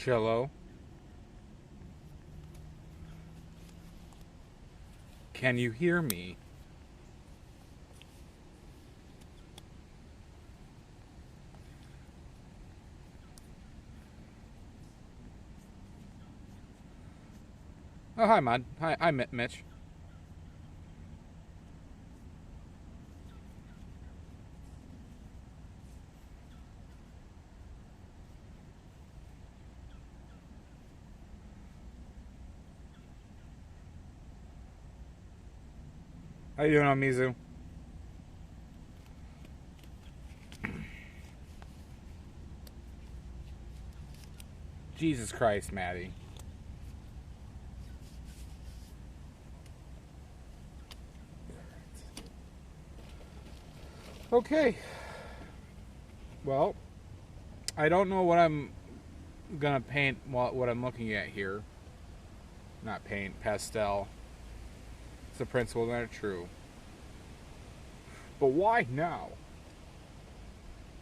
Cello. Can you hear me? Oh, hi, Mud. Hi, Mitch. How you doing, Mizu? Jesus Christ, Maddie. Okay. Well, I don't know what I'm gonna paint. What I'm looking at here. Not paint, pastel. It's a principle that are true. But why now?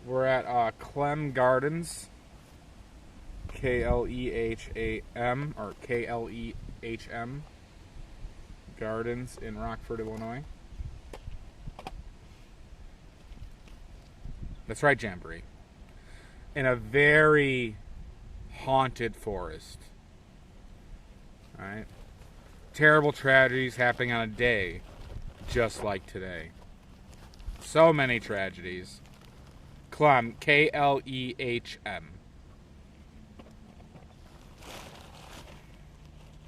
We're at Clem Gardens. Klehm or Klehm Gardens in Rockford, Illinois. That's right, Jamboree. In a very haunted forest. Alright? Terrible tragedies happening on a day just like today. So many tragedies. Clem, Klehm.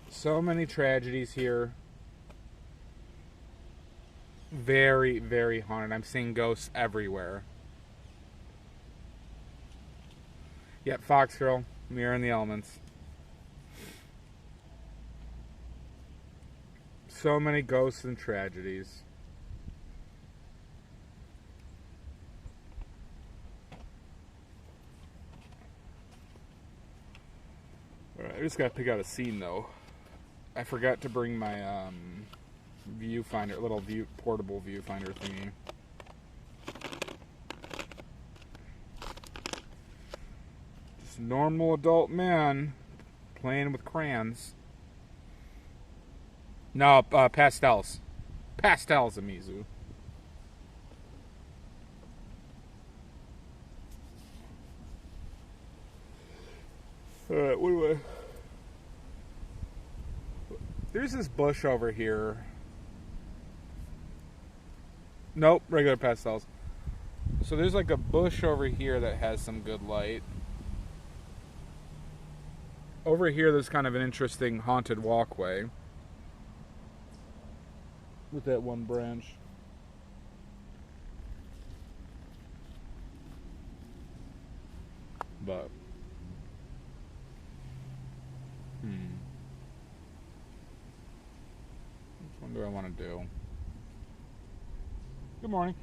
So many tragedies here. Very, very haunted. I'm seeing ghosts everywhere. Yep, Fox Girl, Mirror in the Elements. So many ghosts and tragedies. Alright, I just gotta pick out a scene though. I forgot to bring my viewfinder, little portable viewfinder thingy. Just normal adult man playing with crayons. No, pastels. Pastels, Amizu. Alright, what do I... There's this bush over here. Nope, regular pastels. So there's like a bush over here that has some good light. Over here there's kind of an interesting haunted walkway. With that one branch. But... Which one do I want to do? Good morning.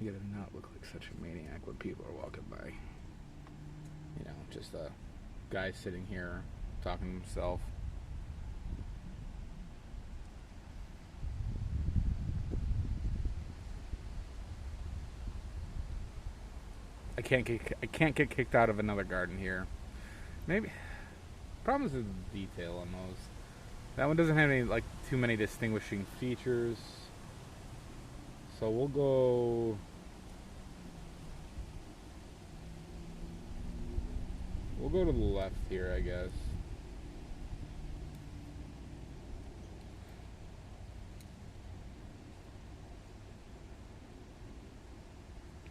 I gotta not look like such a maniac when people are walking by. You know, just a guy sitting here talking to himself. I can't get kicked out of another garden here. Maybe. Problem is the detail on those. That one doesn't have any like too many distinguishing features. So we'll go. We'll go to the left here, I guess.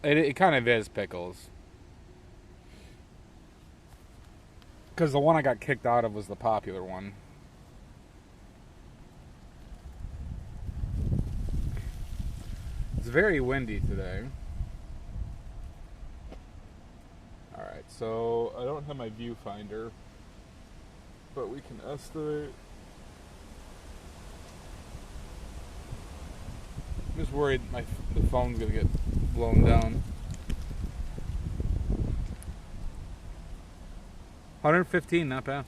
It kind of is Pickles. Because the one I got kicked out of was the popular one. It's very windy today. So I don't have my viewfinder, but we can estimate. I'm just worried the phone's gonna get blown down. 115, not bad.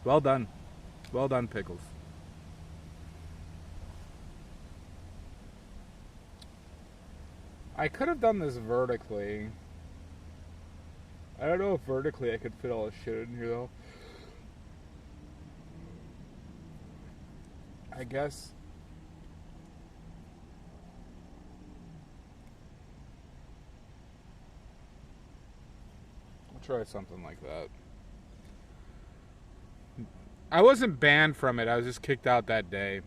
Well done. Well done, Pickles. I could have done this vertically. I don't know if vertically I could fit all this shit in here, though. I guess. I'll try something like that. I wasn't banned from it. I was just kicked out that day.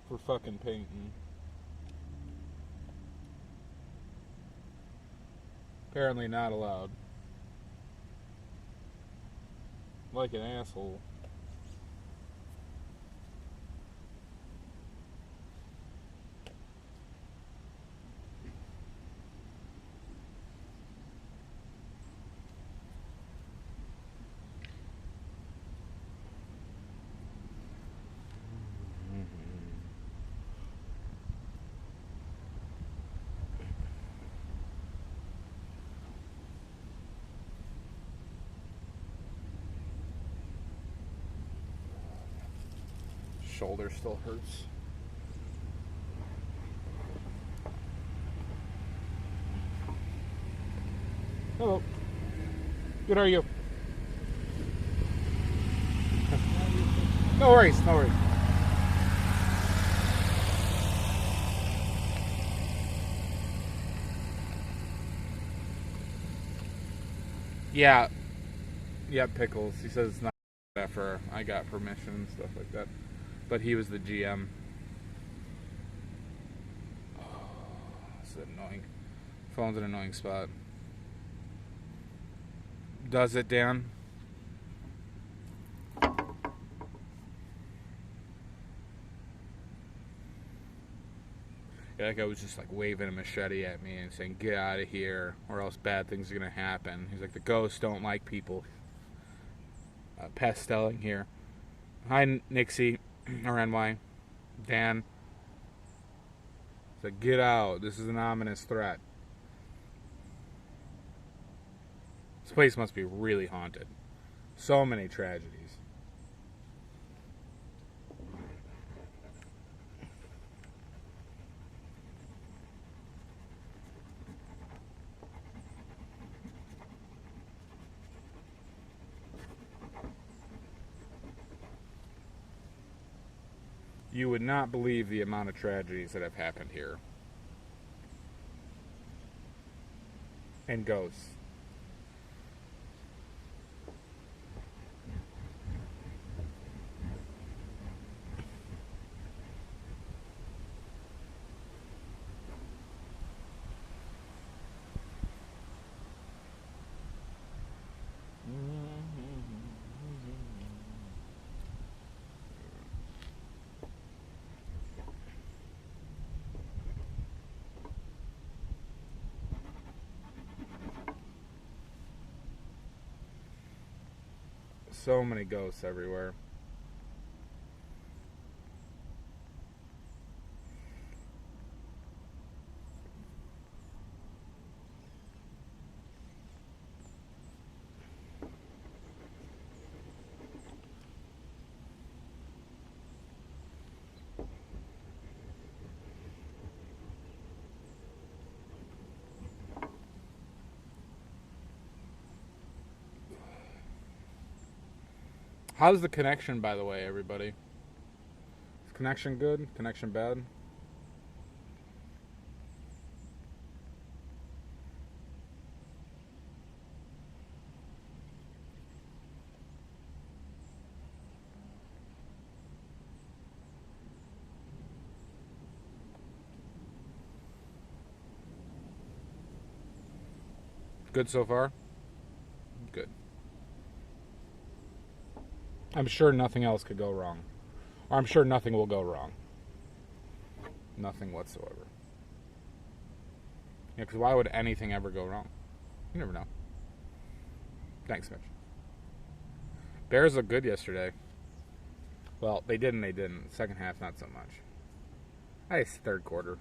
For fucking painting. Apparently not allowed. Like an asshole. Shoulder still hurts. Hello. Good, how are you? No worries, no worries. Yeah. Yeah, Pickles. He says it's not after I got permission and stuff like that. But he was the GM. Oh, this is annoying. Phone's an annoying spot. Does it, Dan? Yeah, that guy was just like waving a machete at me and saying, "Get out of here, or else bad things are gonna happen." He's like, "The ghosts don't like people." Pasteling here. Hi, Nixie, or NY. Dan. He's like, "Get out. This is an ominous threat." This place must be really haunted. So many tragedies. You would not believe the amount of tragedies that have happened here. And ghosts. So many ghosts everywhere. How's the connection, by the way, everybody? Is connection good? Connection bad? Good so far? Good. I'm sure nothing else could go wrong. Or I'm sure nothing will go wrong. Nothing whatsoever. Because why would anything ever go wrong? You never know. Thanks, Mitch. Bears looked good yesterday. Well, they did and they didn't. Second half, not so much. Nice third quarter.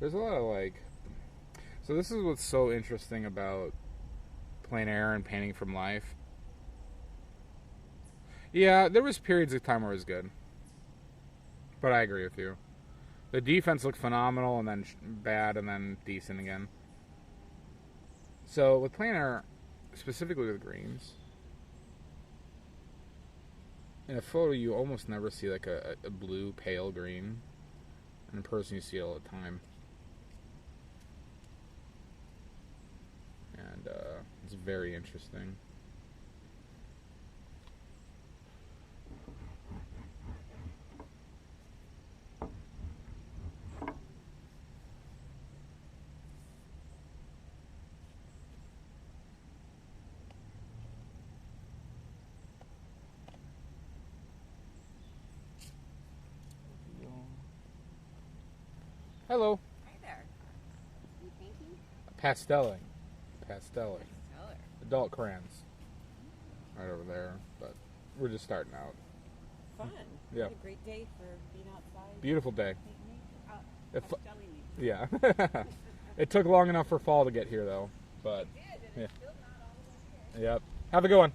There's a lot of like... So this is what's so interesting about plein air and painting from life. Yeah, there was periods of time where it was good. But I agree with you. The defense looked phenomenal and then bad and then decent again. So with plein air, specifically with greens, in a photo you almost never see like a blue pale green. In person you see it all the time. And it's very interesting. Hello. Hi there. You painting? Pastelling. Stellar. Adult crayons. Right over there. But we're just starting out. Fun. Yeah. What a great day for being outside. Beautiful day. Pastelling. Yeah. It took long enough for fall to get here, though. But It did, and yeah. it's still not all the way here. Yep. Have a good one.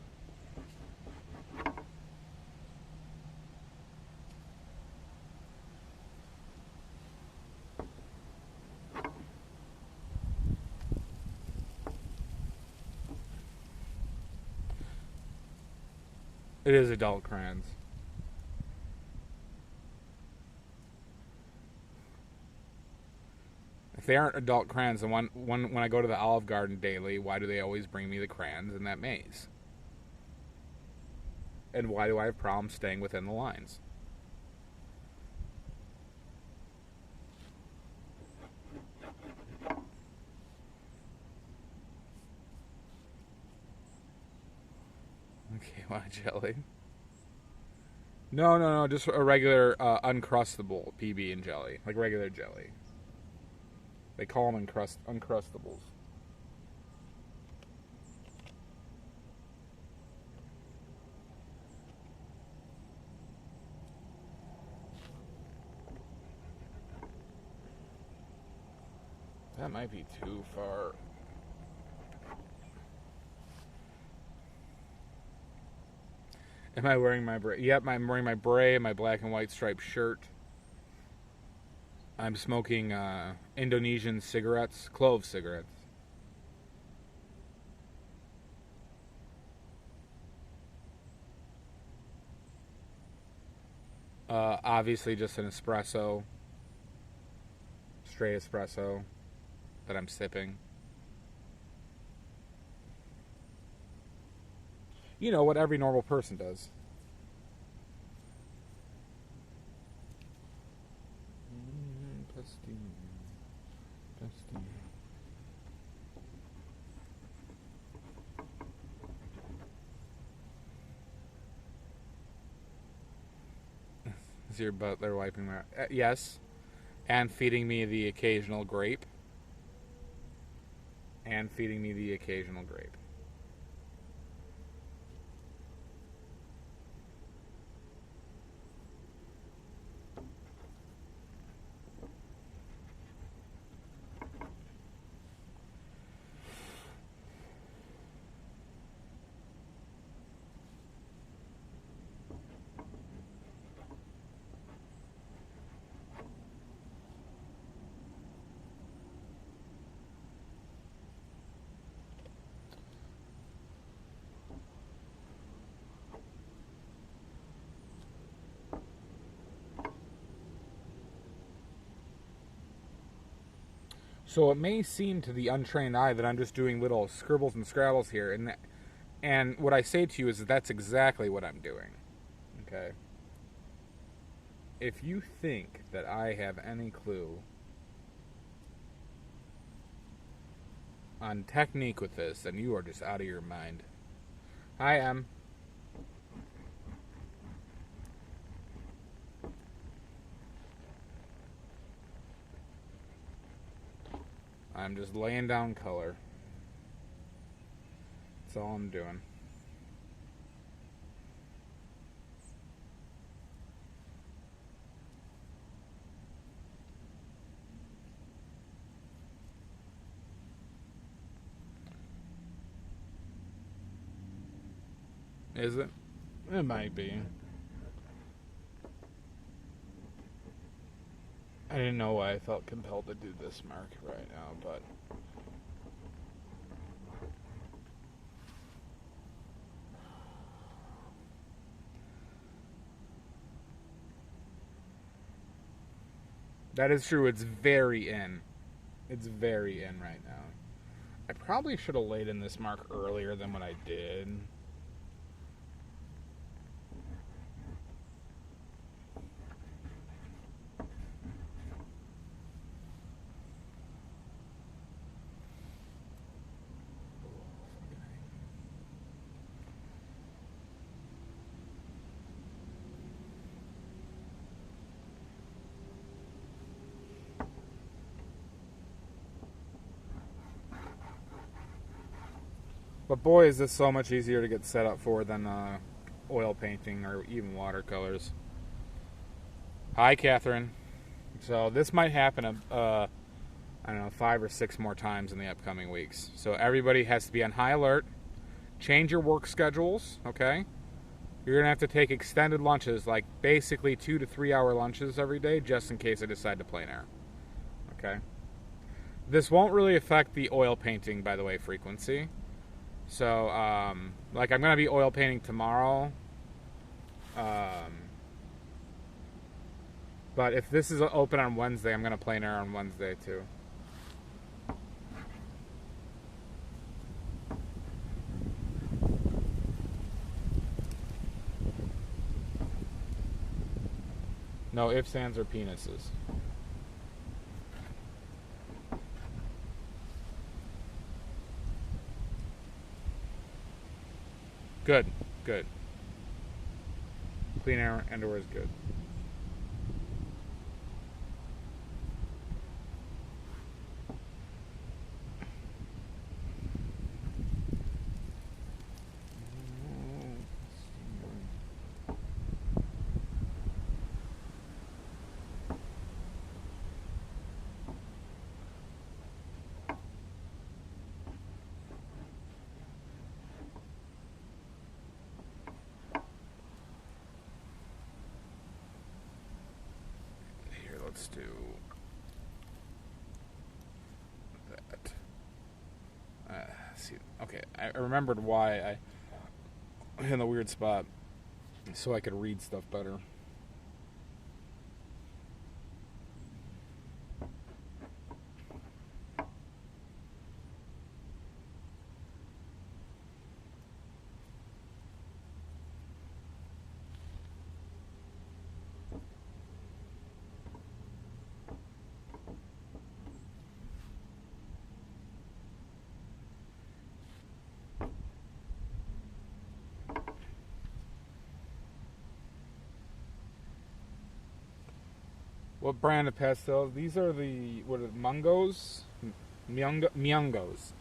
It is adult crayons. If they aren't adult crayons, then when I go to the Olive Garden daily, why do they always bring me the crayons in that maze? And why do I have problems staying within the lines? Okay, why jelly? No, just a regular uncrustable PB and jelly, like regular jelly. They call them uncrustables. That might be too far. Am I wearing my beret? Yep, I'm wearing my beret, my black and white striped shirt. I'm smoking Indonesian cigarettes, clove cigarettes. Obviously just an espresso, straight espresso that I'm sipping. You know what every normal person does. Pastels. Is your butler wiping my... yes. And feeding me the occasional grape. And feeding me the occasional grape. So it may seem to the untrained eye that I'm just doing little scribbles and scrabbles here, And what I say to you is that that's exactly what I'm doing. Okay? If you think that I have any clue on technique with this, then you are just out of your mind. Hi, Em. I'm just laying down color. That's all I'm doing. Is it? It might be. I didn't know why I felt compelled to do this mark right now, but that is true. It's very in. It's very in right now. I probably should have laid in this mark earlier than what I did. But boy, is this so much easier to get set up for than oil painting or even watercolors. Hi, Catherine. So this might happen, I don't know, 5 or 6 more times in the upcoming weeks. So everybody has to be on high alert. Change your work schedules, okay? You're going to have to take extended lunches, like basically 2 to 3 hour lunches every day, just in case I decide to plein air. Okay? This won't really affect the oil painting, by the way, frequency. So, like, I'm going to be oil painting tomorrow. But if this is open on Wednesday, I'm going to plein air on Wednesday, too. No ifs, ands, or penises. Good, good. Plein air underwear is good. Let's do that. See, okay, I remembered why I in the weird spot, so I could read stuff better. What brand of pastels? These are the Mungos, Myungos,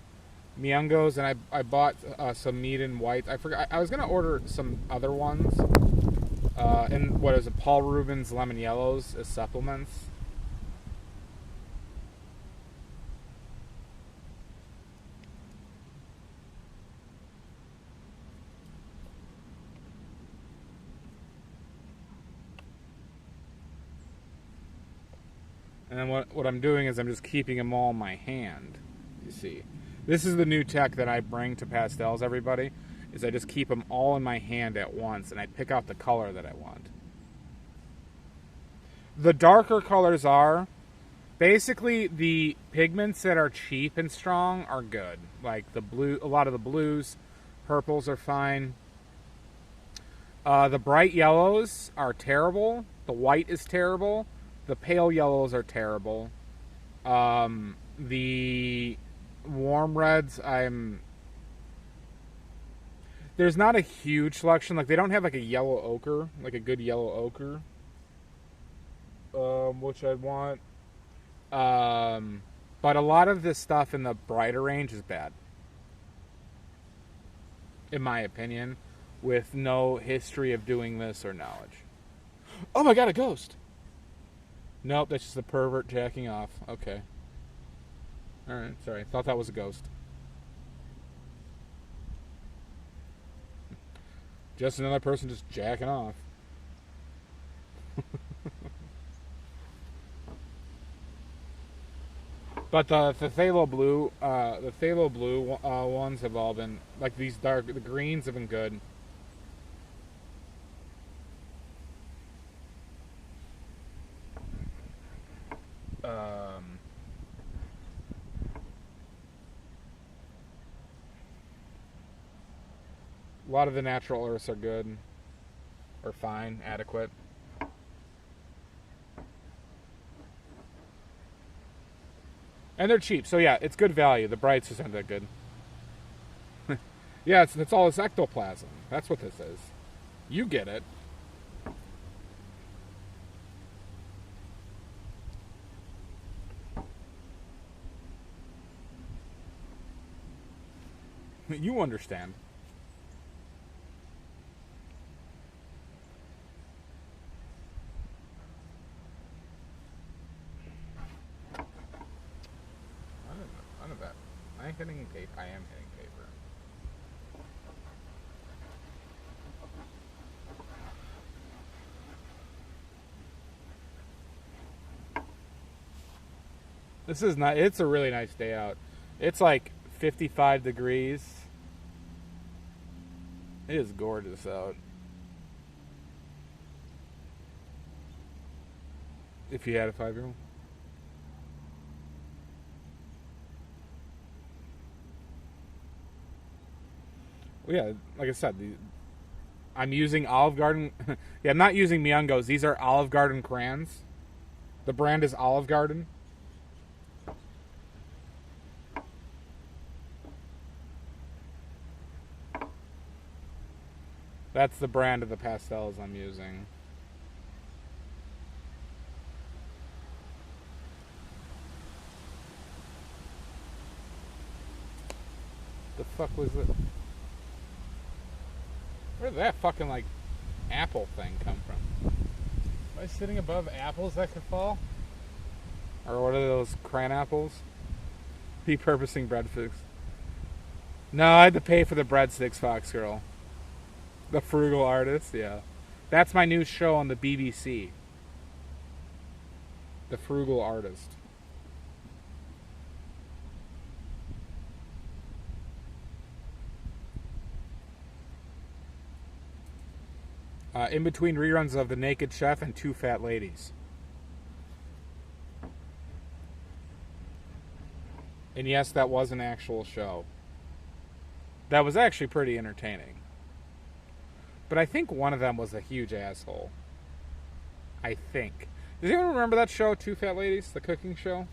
and I bought some meat and white. I forgot. I was gonna order some other ones. And what is it? Paul Rubens lemon yellows as supplements. And then what I'm doing is I'm just keeping them all in my hand. You see, this is the new tech that I bring to pastels. Everybody, is I just keep them all in my hand at once, and I pick out the color that I want. The darker colors are basically the pigments that are cheap and strong are good, like the blue. A lot of the blues, Purples are fine. The bright yellows are terrible. The white is terrible. The pale yellows are terrible. The warm reds, there's not a huge selection. Like, they don't have like a yellow ochre, like a good yellow ochre, which I'd want. But a lot of this stuff in the brighter range is bad, in my opinion, with no history of doing this or knowledge. Oh my god, a ghost! Nope, that's just a pervert jacking off. Okay. Alright, sorry. Thought that was a ghost. Just another person just jacking off. But the phthalo blue, ones have all been like these dark. The greens have been good. A lot of the natural earths are good, or fine, adequate. And they're cheap, so yeah, it's good value. The brights just aren't that good. Yeah, it's all this ectoplasm. That's what this is. You get it. You understand. None of that. I am hitting paper. This is not. It's a really nice day out. It's like 55 degrees. It is gorgeous out. If you had a 5-year-old. Well, yeah, like I said, I'm using Olive Garden. Yeah, I'm not using Myungos. These are Olive Garden crayons. The brand is Olive Garden. That's the brand of the pastels I'm using. The fuck was it? Where did that fucking, like, apple thing come from? Am I sitting above apples that could fall? Or what are those, cran apples? Repurposing breadsticks. No, I had to pay for the breadsticks, Fox Girl. The Frugal Artist, yeah. That's my new show on the BBC. The Frugal Artist. In between reruns of The Naked Chef and Two Fat Ladies. And yes, that was an actual show. That was actually pretty entertaining. But I think one of them was a huge asshole. I think. Does anyone remember that show, Two Fat Ladies? The cooking show?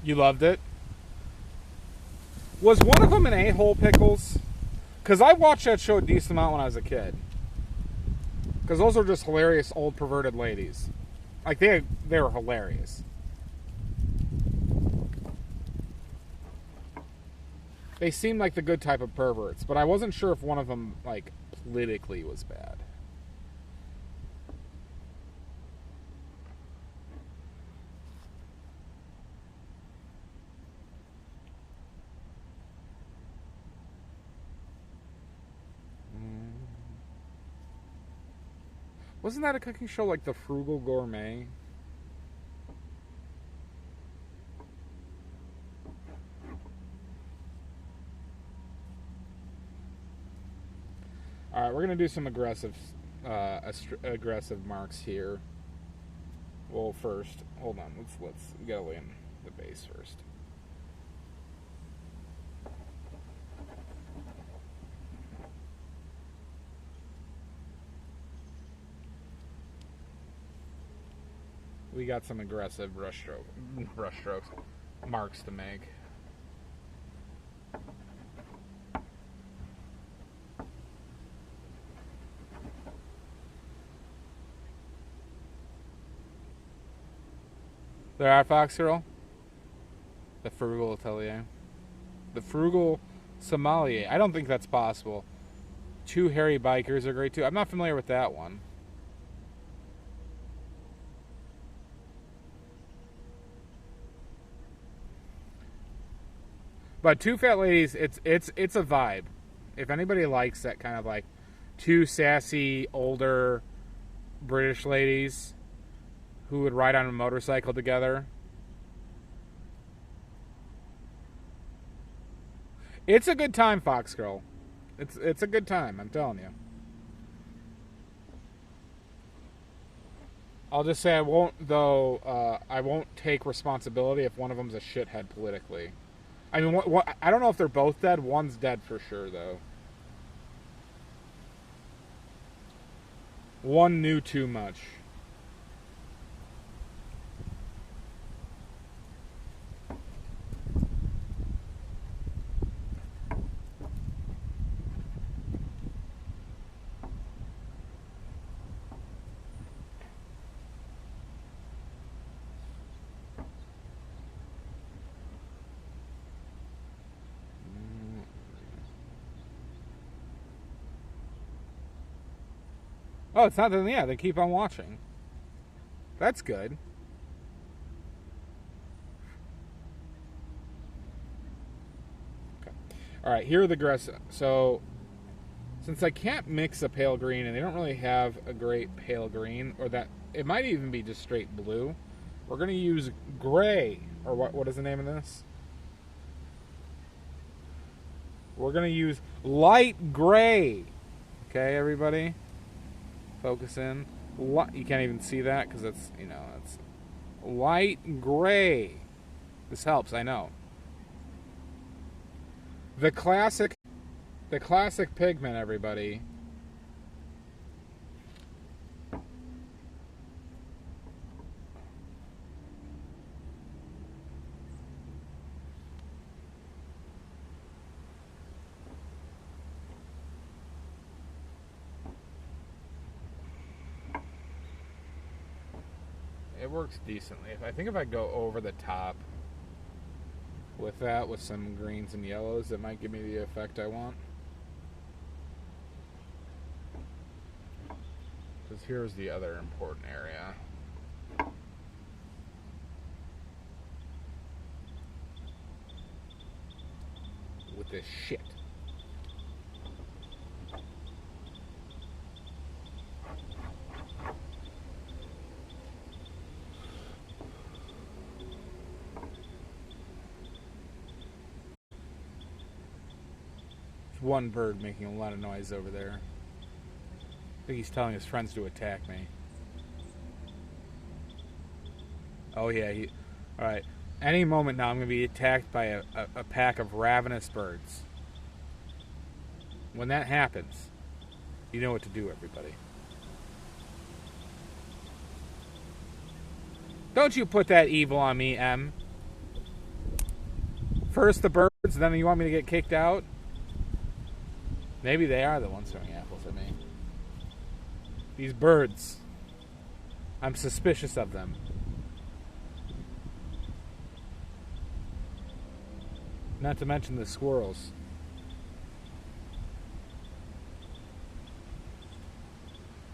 You loved it? Was one of them an a-hole Pickles? Because I watched that show a decent amount when I was a kid. Because those are just hilarious old perverted ladies. Like, they were hilarious. They seemed like the good type of perverts, but I wasn't sure if one of them, like, politically was bad. Wasn't that a cooking show like The Frugal Gourmet? we're gonna do some aggressive marks here. Well, first, hold on. Let's we gotta lay in the base first. We got some aggressive brush strokes, marks to make. There are Fox Girl. The frugal atelier. The frugal sommelier. I don't think that's possible. Two hairy bikers are great too. I'm not familiar with that one. But two fat ladies, it's a vibe. If anybody likes that kind of like two sassy older British ladies who would ride on a motorcycle together. It's a good time, Fox Girl. It's a good time, I'm telling you. I'll just say I won't take responsibility if one of them's a shithead politically. I mean, I don't know if they're both dead. One's dead for sure, though. One knew too much. Oh, it's not that. Yeah, they keep on watching. That's good. Okay. All right, here are the aggressive. So, since I can't mix a pale green, and they don't really have a great pale green, or that it might even be just straight blue, we're going to use gray. Or what is the name of this? We're going to use light gray. Okay, everybody? Focus in. You can't even see that because it's light gray. This helps, I know. The classic pigment, everybody. It works decently. I think if I go over the top with that, with some greens and yellows, it might give me the effect I want. Because here's the other important area. With this shit. One bird making a lot of noise over there. I think he's telling his friends to attack me. Oh yeah, alright. Any moment now I'm going to be attacked by a pack of ravenous birds. When that happens, you know what to do, everybody. Don't you put that evil on me, M. First the birds, then you want me to get kicked out? Maybe they are the ones throwing apples at me. These birds. I'm suspicious of them. Not to mention the squirrels.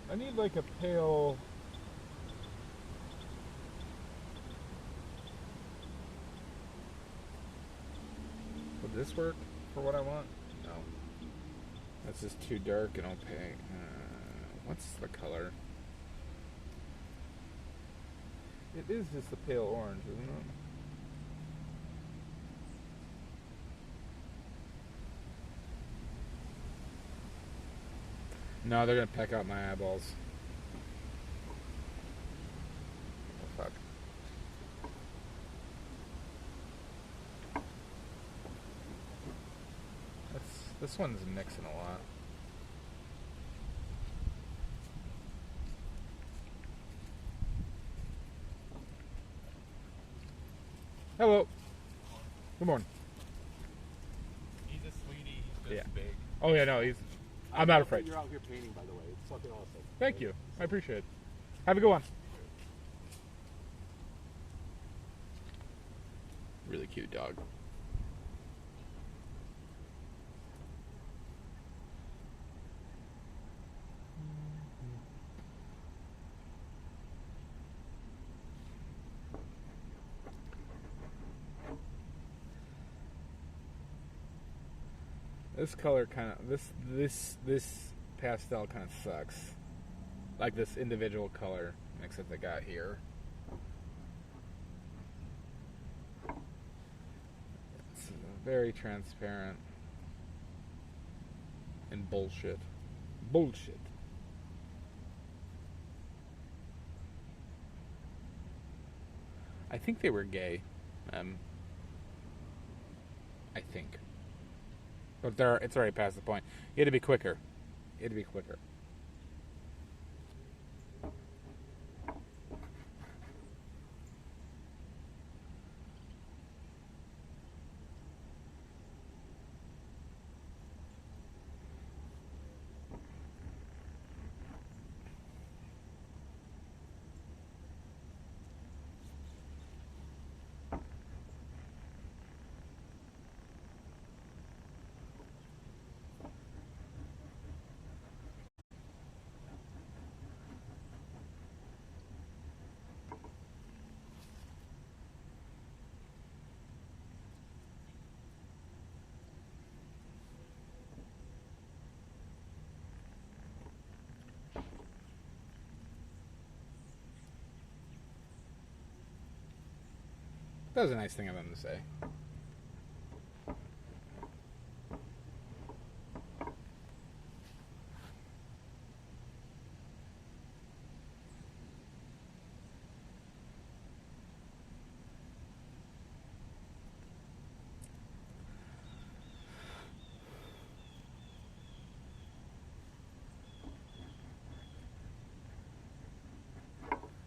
I need like a pale... Would this work for what I want? No. That's just too dark and opaque. What's the color? It is just a pale orange, isn't it? No, they're gonna peck out my eyeballs. Oh, fuck. This one's mixing a lot. Hello. Good morning. He's a sweetie. He's just big. Oh yeah, no, I'm not afraid. You're out here painting, by the way. It's fucking awesome. Thank you. I appreciate it. Have a good one. Really cute dog. This color kind of this pastel kind of sucks. Like this individual color mix that they got here. It's very transparent and bullshit. Bullshit. I think they were gay. I think. But it's already past the point. You had to be quicker. You had to be quicker. That was a nice thing of them to say.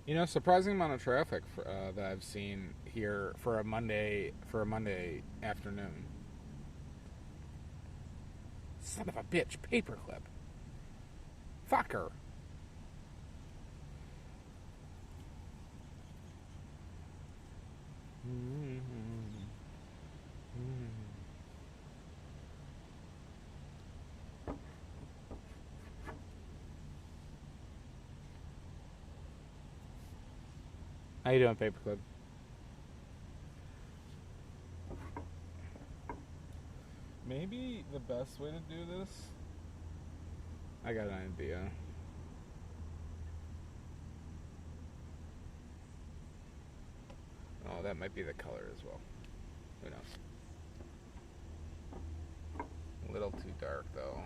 You know, surprising amount of traffic that I've seen here for a Monday afternoon. Son of a bitch, paperclip. Fucker. How you doing, paperclip? Maybe the best way to do this. I got an idea. Oh, that might be the color as well. Who knows? A little too dark, though.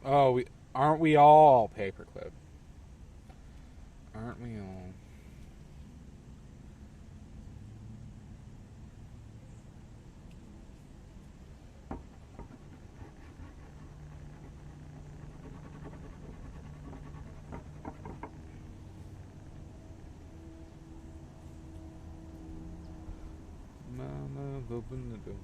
Oh, aren't we all paperclip? Aren't we all? Mama, open the door.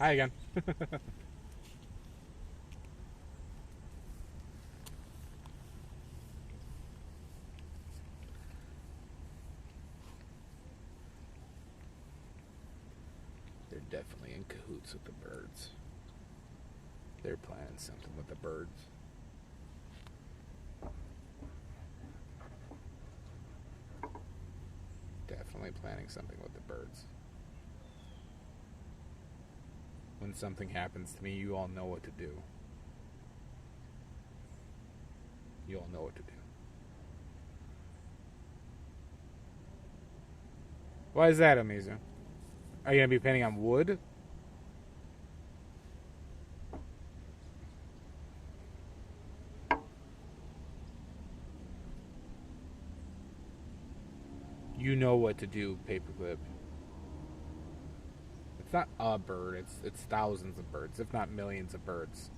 Hi again. definitely in cahoots with the birds. They're planning something with the birds. Definitely planning something with the birds. When something happens to me, you all know what to do. You all know what to do. Why is that, Amizu? Are you going to be painting on wood? You know what to do, Paperclip. It's not a bird, it's thousands of birds, if not millions of birds.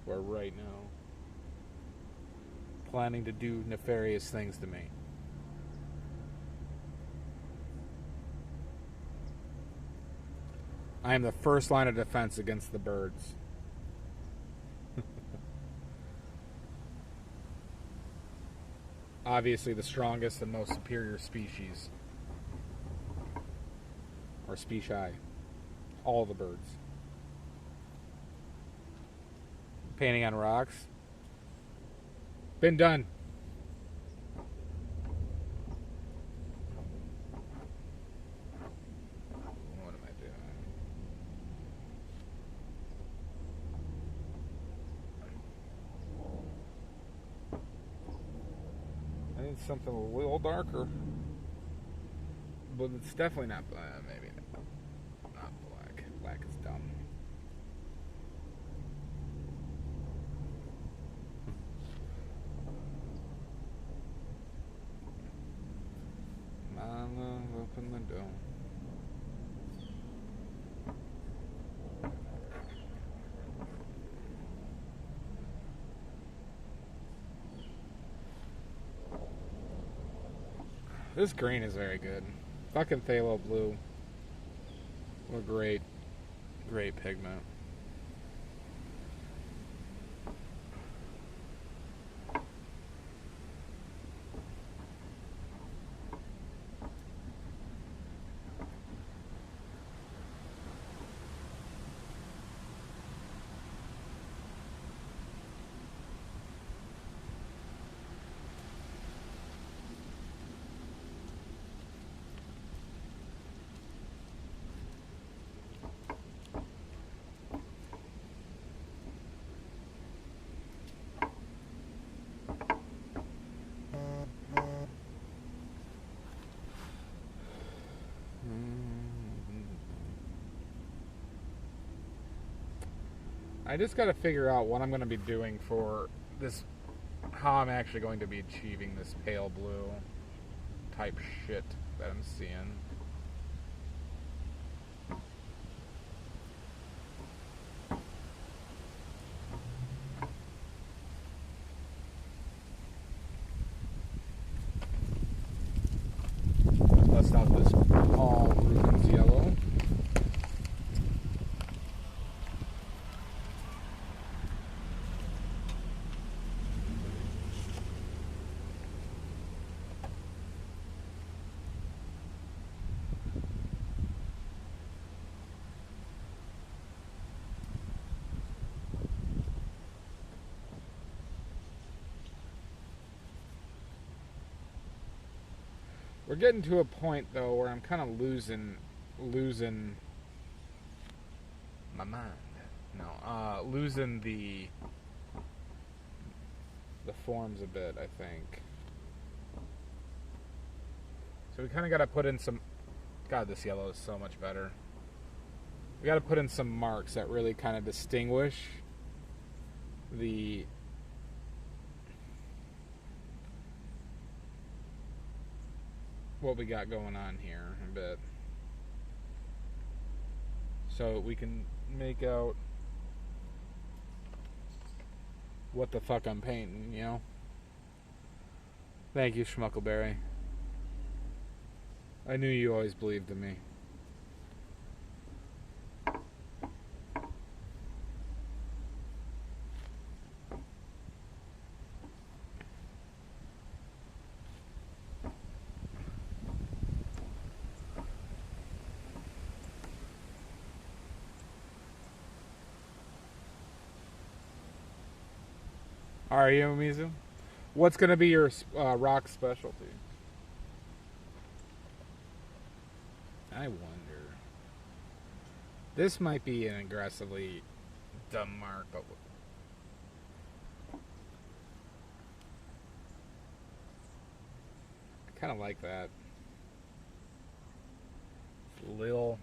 Who are right now planning to do nefarious things to me. I am the first line of defense against the birds. Obviously the strongest and most superior species. Or species. All the birds. Painting on rocks. Been done. What am I doing? I need something a little darker. But it's definitely not maybe not black. Black is dumb. My love, open the door. This green is very good. Fucking phthalo blue. What a great pigment. I just got to figure out what I'm going to be doing for this, how I'm actually going to be achieving this pale blue type shit that I'm seeing. Bust out this Paul Rubens yellow. We're getting to a point though where I'm kind of losing my mind. No, losing the forms a bit, I think. So we kind of got to put in some. God, this yellow is so much better. We got to put in some marks that really kind of distinguish the what we got going on here a bit, so we can make out what the fuck I'm painting, you know? Thank you, Schmuckleberry. I knew you always believed in me. Are you, Mizu? What's going to be your rock specialty? I wonder. This might be an aggressively dumb mark, but I kind of like that. Little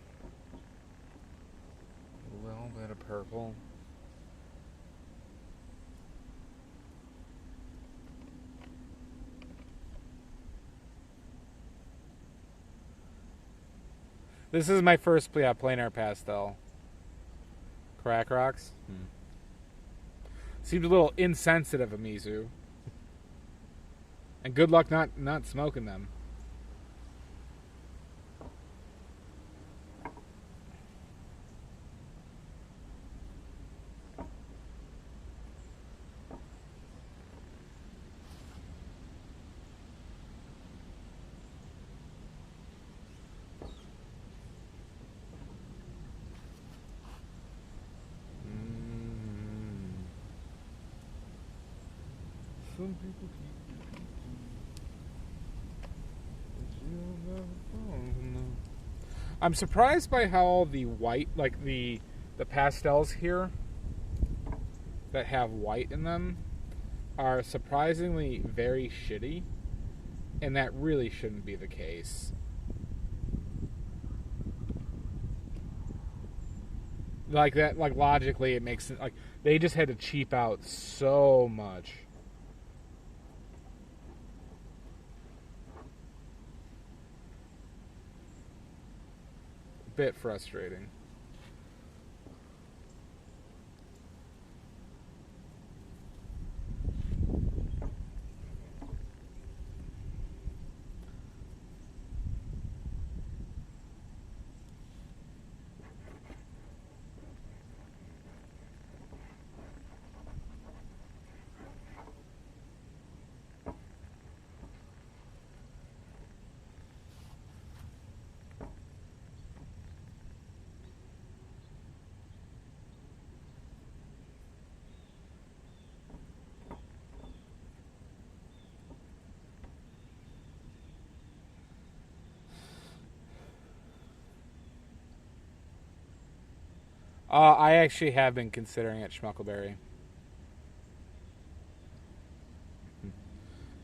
bit of purple. This is my first plein air pastel. Crack rocks. Seemed a little insensitive of Mizu. And good luck not smoking them. Some people keep I'm surprised by how the white, like the pastels here that have white in them, are surprisingly very shitty, and that really shouldn't be the case. Like that, like logically, it makes like they just had to cheap out so much. Bit frustrating. I actually have been considering it, Schmuckleberry.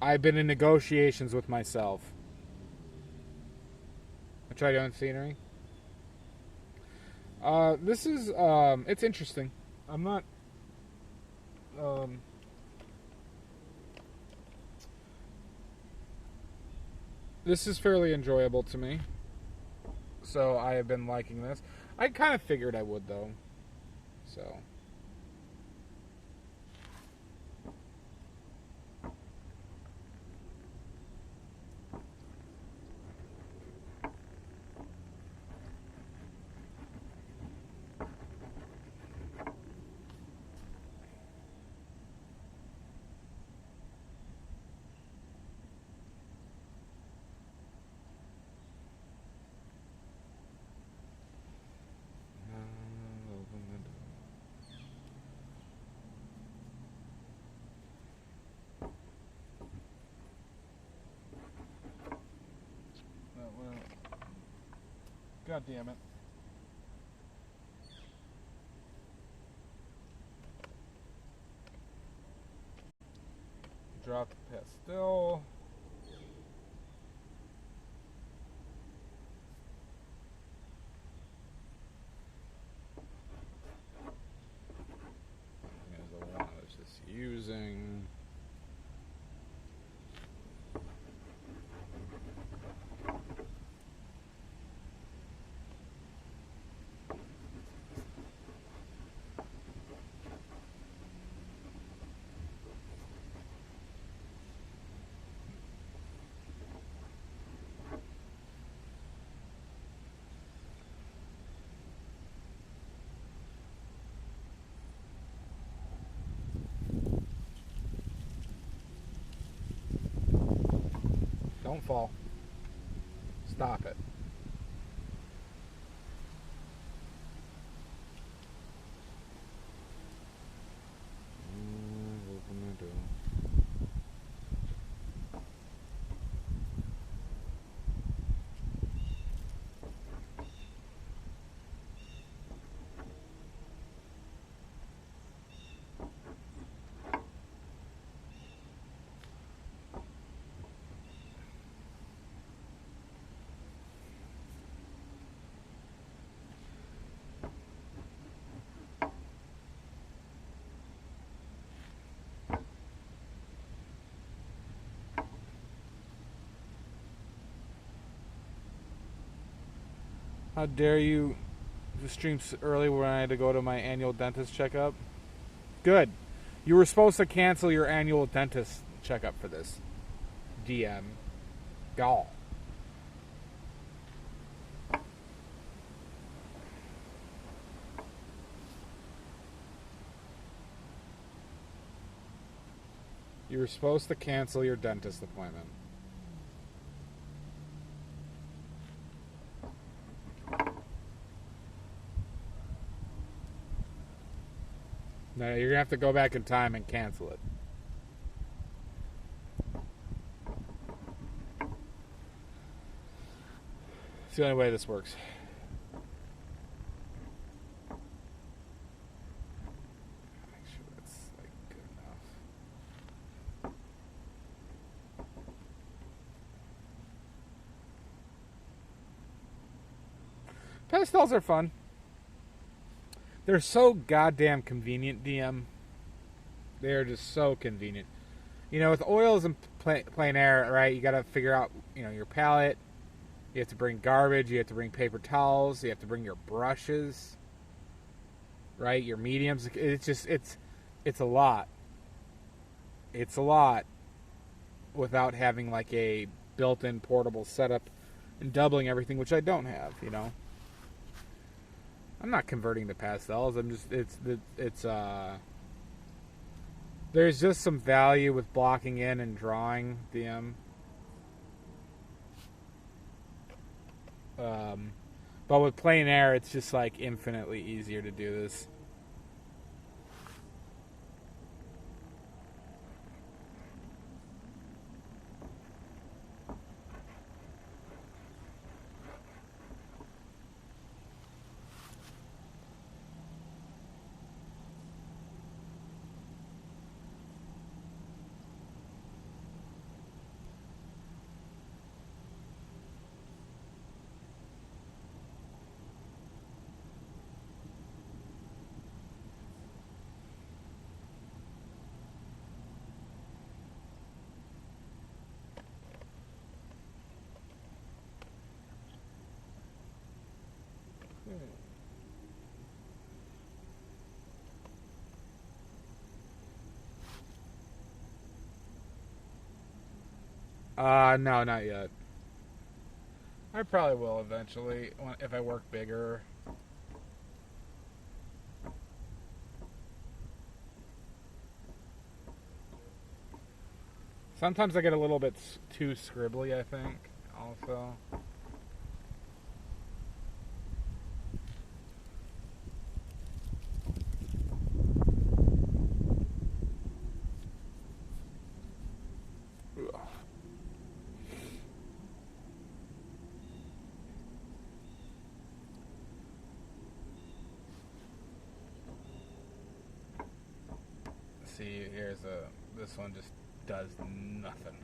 I've been in negotiations with myself. I tried doing scenery. This is, it's interesting. I'm not, this is fairly enjoyable to me. So I have been liking this. I kind of figured I would, though. So. God damn it. Drop the pastel. Here's the one I was just using. Don't fall. Stop it. Open the door. How dare you stream early when I had to go to my annual dentist checkup? Good. You were supposed to cancel your annual dentist checkup for this. DM. Gall. You were supposed to cancel your dentist appointment. No, you're gonna have to go back in time and cancel it. It's the only way this works. Make sure that's like good enough. Pastels are fun. They're so goddamn convenient, DM. They are just so convenient. You know, with oils and plein air, right? You got to figure out, your palette. You have to bring garbage. You have to bring paper towels. You have to bring your brushes, right? Your mediums. It's a lot. It's a lot without having like a built-in portable setup and doubling everything, which I don't have. I'm not converting to pastels. There's just some value with blocking in and drawing DM. But with plein air, it's just like infinitely easier to do this. No, not yet. I probably will eventually if I work bigger. Sometimes I get a little bit too scribbly, I think, also. See, this one just does nothing.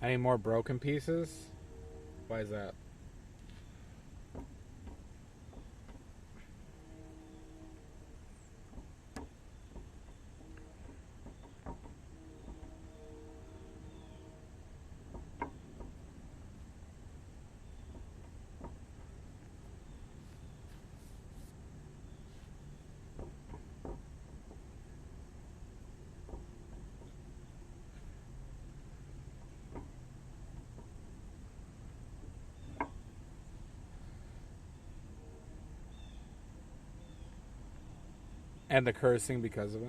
Any more broken pieces? Why is that? And the cursing because of it.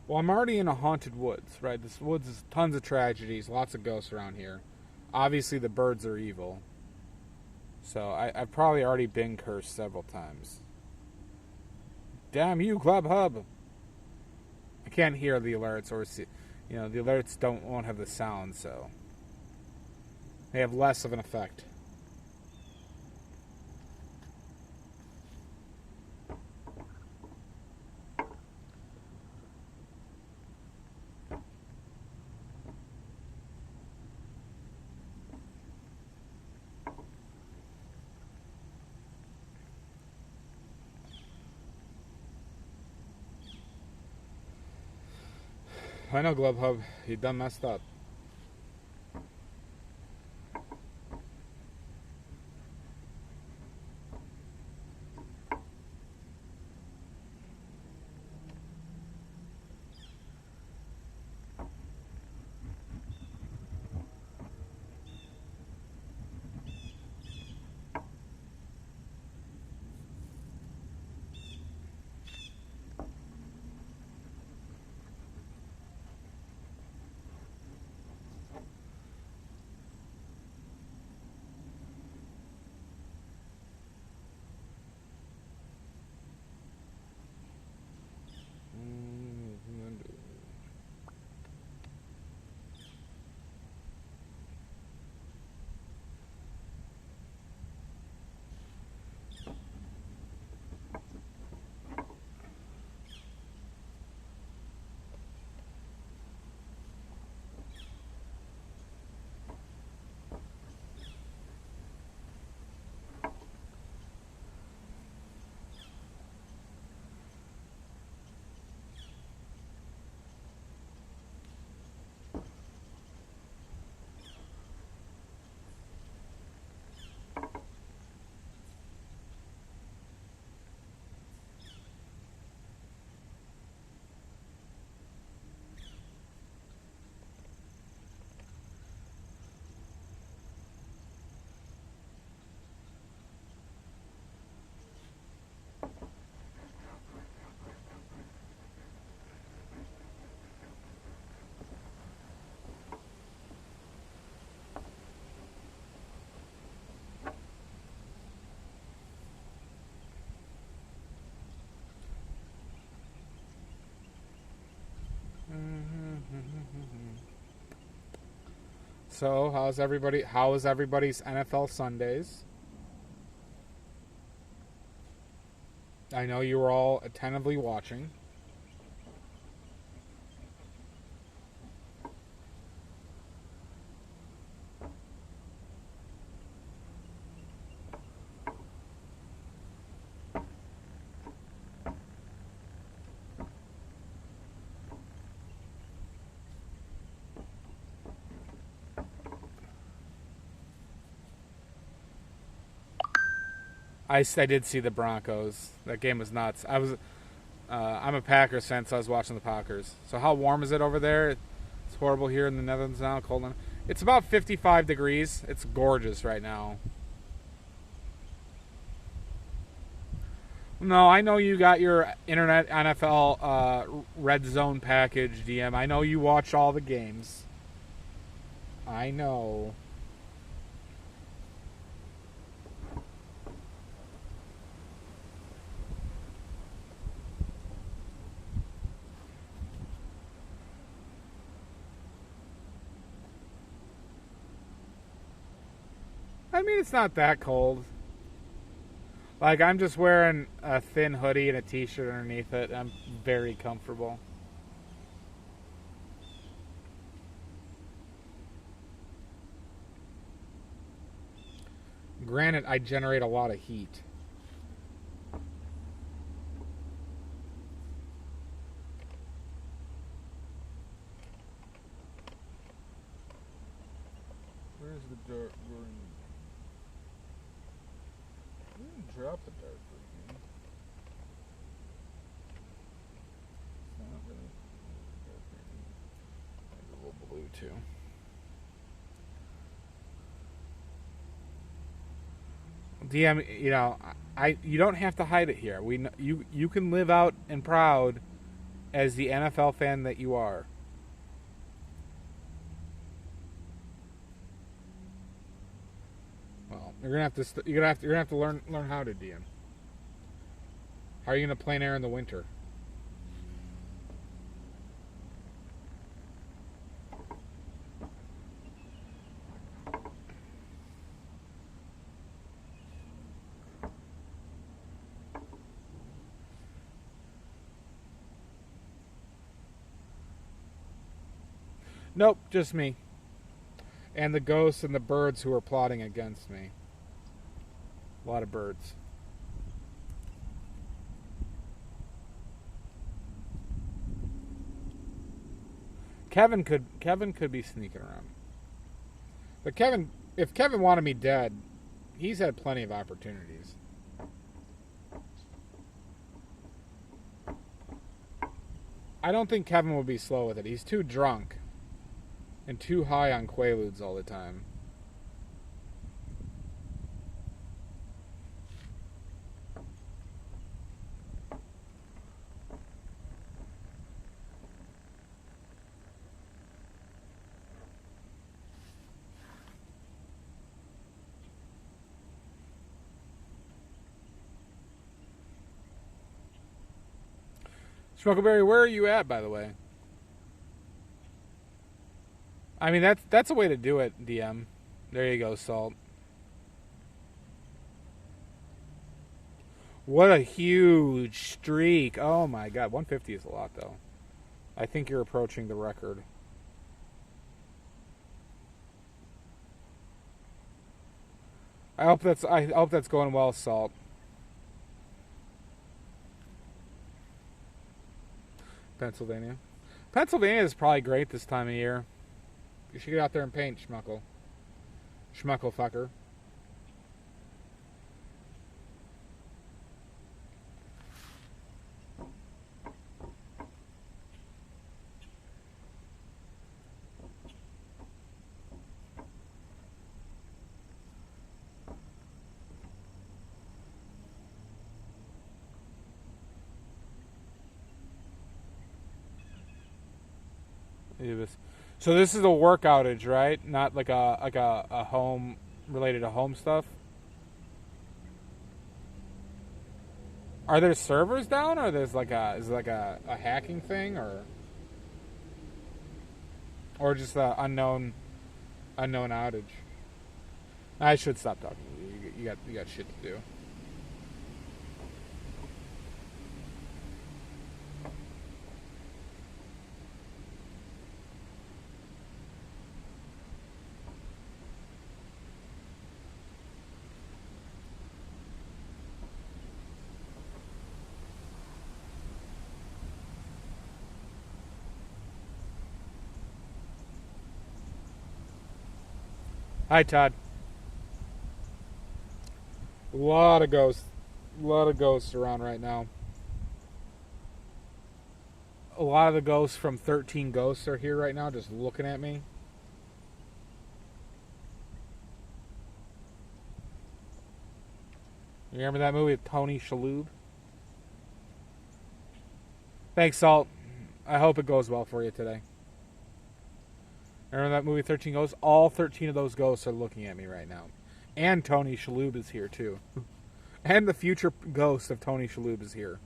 Well, I'm already in a haunted woods, right? This woods is tons of tragedies, lots of ghosts around here. Obviously, the birds are evil. So I've probably already been cursed several times. Damn you, Club Hub! I can't hear the alerts or see. The alerts won't have the sound, so they have less of an effect. I know, Glove Hub. You done messed up. So, how is everybody's NFL Sundays? I know you were all attentively watching. I did see the Broncos. That game was nuts. I'm a Packers fan, so I was watching the Packers. So how warm is it over there? It's horrible here in the Netherlands now. Cold. It's about 55 degrees. It's gorgeous right now. No, I know you got your internet NFL red zone package, DM. I know you watch all the games. I know. I mean, it's not that cold. Like, I'm just wearing a thin hoodie and a t-shirt underneath it. I'm very comfortable. Granted, I generate a lot of heat. Where's the dark green? We didn't drop the dark green. It's not really dark green. Maybe a little blue too. DM, You don't have to hide it here. You can live out and proud as the NFL fan that you are. Well, you're gonna have to learn how to DM. How are you gonna plein air in the winter? Nope, just me. And the ghosts and the birds who are plotting against me. A lot of birds. Kevin could be sneaking around. But if Kevin wanted me dead, he's had plenty of opportunities. I don't think Kevin will be slow with it. He's too drunk and too high on Quaaludes all the time. Smokeberry, where are you at, by the way? I mean, that's a way to do it, DM. There you go, Salt. What a huge streak. Oh my god, 150 is a lot, though. I think you're approaching the record. I hope that's going well, Salt. Pennsylvania. Pennsylvania is probably great this time of year. You should get out there and paint, schmuckle. Schmuckle fucker. So this is a work outage, right? Not like a home related to home stuff. Are there servers down, or is it like a hacking thing, or just an unknown outage? I should stop talking. You got shit to do. Hi, Todd. A lot of ghosts around right now. A lot of the ghosts from 13 Ghosts are here right now, just looking at me. You remember that movie with Tony Shalhoub? Thanks, Salt. I hope it goes well for you today. Remember that movie 13 Ghosts? All 13 of those ghosts are looking at me right now. And Tony Shalhoub is here, too. And the future ghost of Tony Shalhoub is here.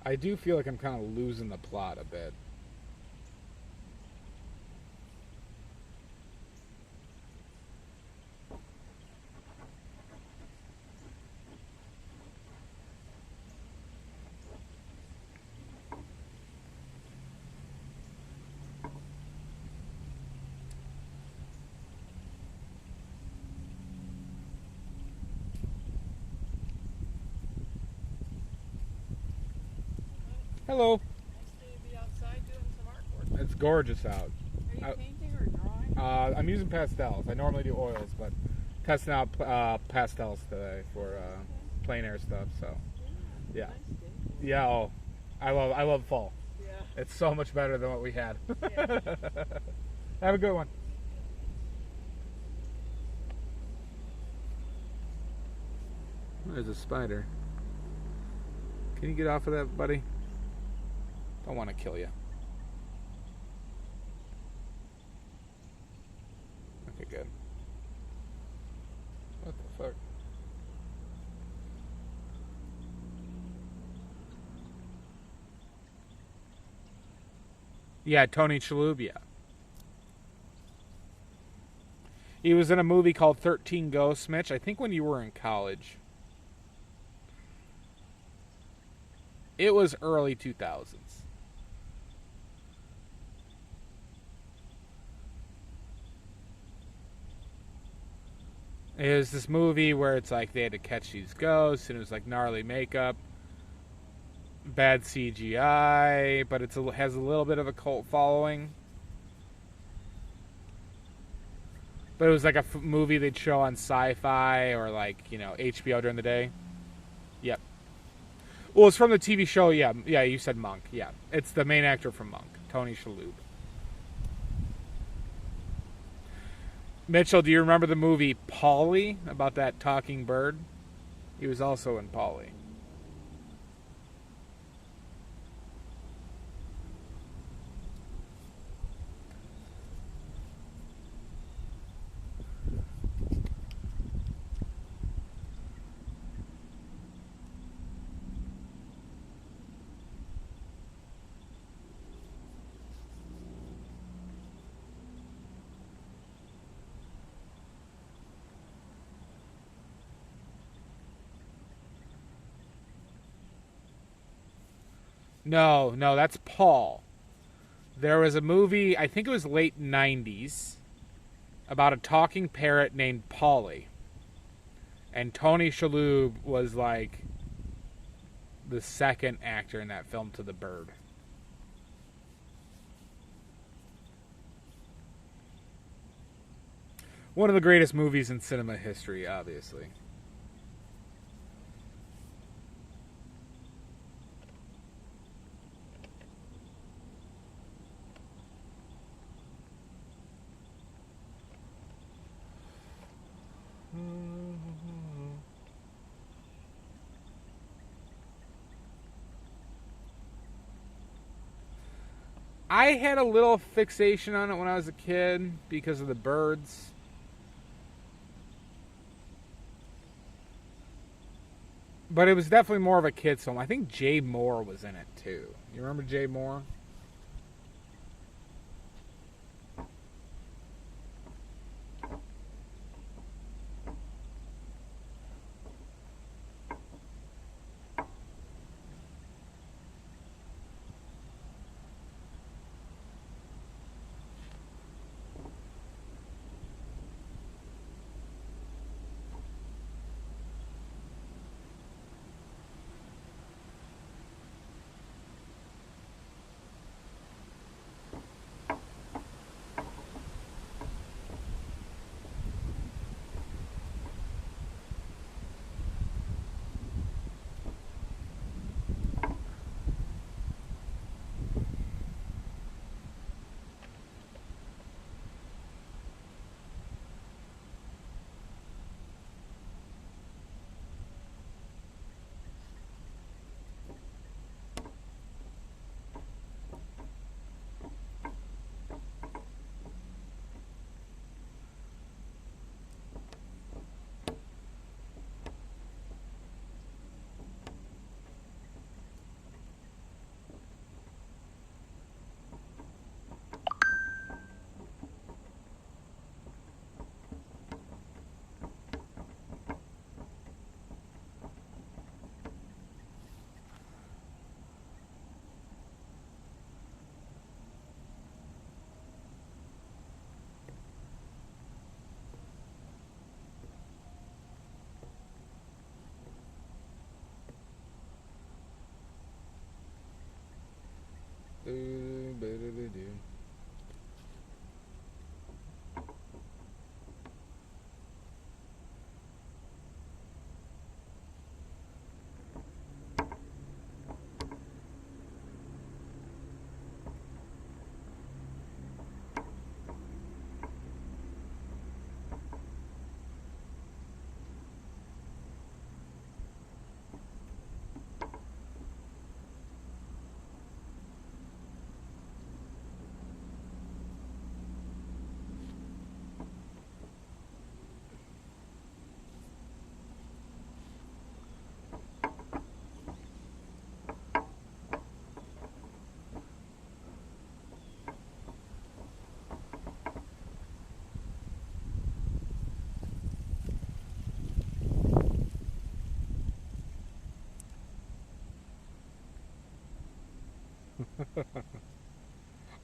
I do feel like I'm kind of losing the plot a bit. Hello. Nice to be outside doing some artwork. It's gorgeous out. Are you painting or drawing? I'm using pastels. I normally do oils, but testing out pastels today for plein air stuff. So, yeah, Nice day. yeah. Oh, I love fall. Yeah. It's so much better than what we had. Yeah. Have a good one. There's a spider. Can you get off of that, buddy? Don't want to kill you. Okay, good. What the fuck? Yeah, Tony Shalhoub, yeah. He was in a movie called 13 Ghosts, Mitch, I think when you were in college. It was early 2000s. It was this movie where it's like they had to catch these ghosts, and it was like gnarly makeup, bad CGI, but has a little bit of a cult following. But it was like a movie they'd show on Sci-Fi or like, HBO during the day. Yep. Well, it's from the TV show. Yeah, you said Monk. Yeah, it's the main actor from Monk, Tony Shalhoub. Mitchell, do you remember the movie Polly about that talking bird? He was also in Polly. No, that's Paul. There was a movie, I think it was late 90s, about a talking parrot named Polly. And Tony Shalhoub was like the second actor in that film to the bird. One of the greatest movies in cinema history, obviously. I had a little fixation on it when I was a kid because of the birds. But it was definitely more of a kid's film. I think Jay Moore was in it too. You remember Jay Moore?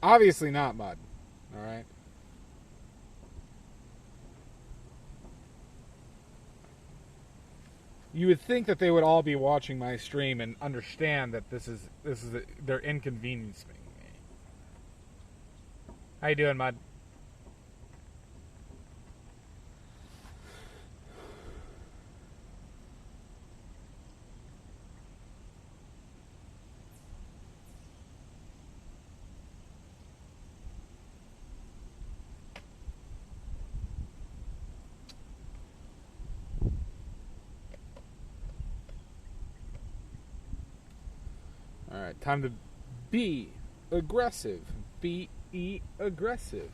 Obviously not mud. All right. You would think that they would all be watching my stream and understand that they're inconveniencing me. How you doing, Mud? All right, time to be aggressive. Be aggressive.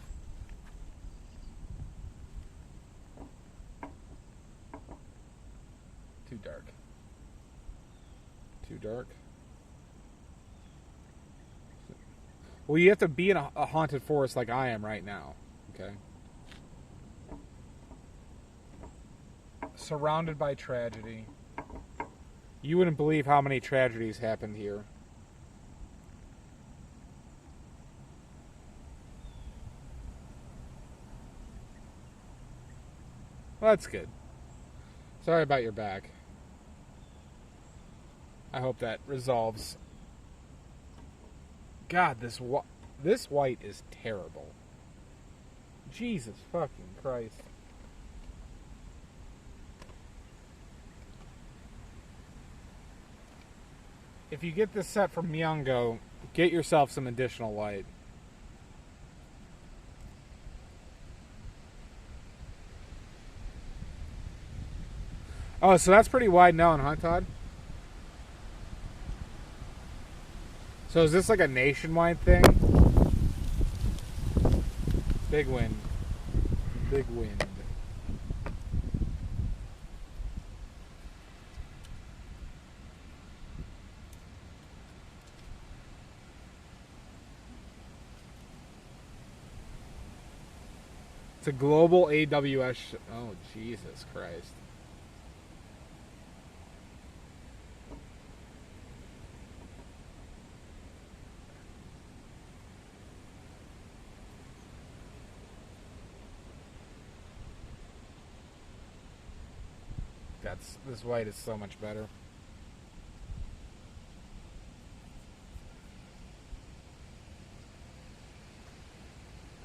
Too dark. Too dark. Well, you have to be in a haunted forest like I am right now. Okay. Surrounded by tragedy. You wouldn't believe how many tragedies happened here. Well, that's good. Sorry about your back. I hope that resolves. God, this white is terrible. Jesus fucking Christ. If you get this set from Myungo, get yourself some additional white. Oh, so that's pretty wide known, huh, Todd? So is this like a nationwide thing? Big wind. Big wind. It's a global AWS. Oh, Jesus Christ. This white is so much better.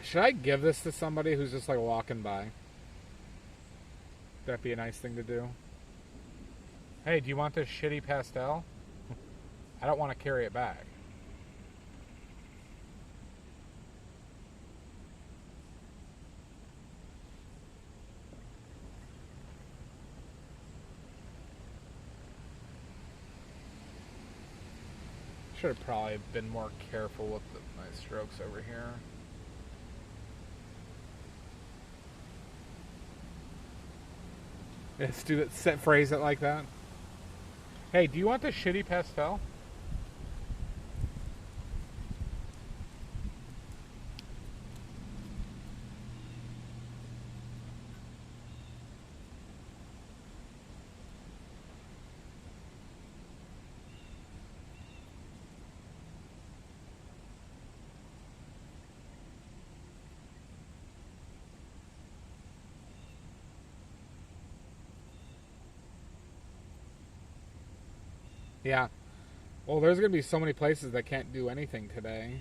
Should I give this to somebody who's just like walking by? That'd be a nice thing to do. Hey, do you want this shitty pastel? I don't want to carry it back. Should have probably been more careful with my strokes over here. Let's do that. Phrase it like that. Hey, do you want this shitty pastel? Yeah. Well, there's going to be so many places that can't do anything today.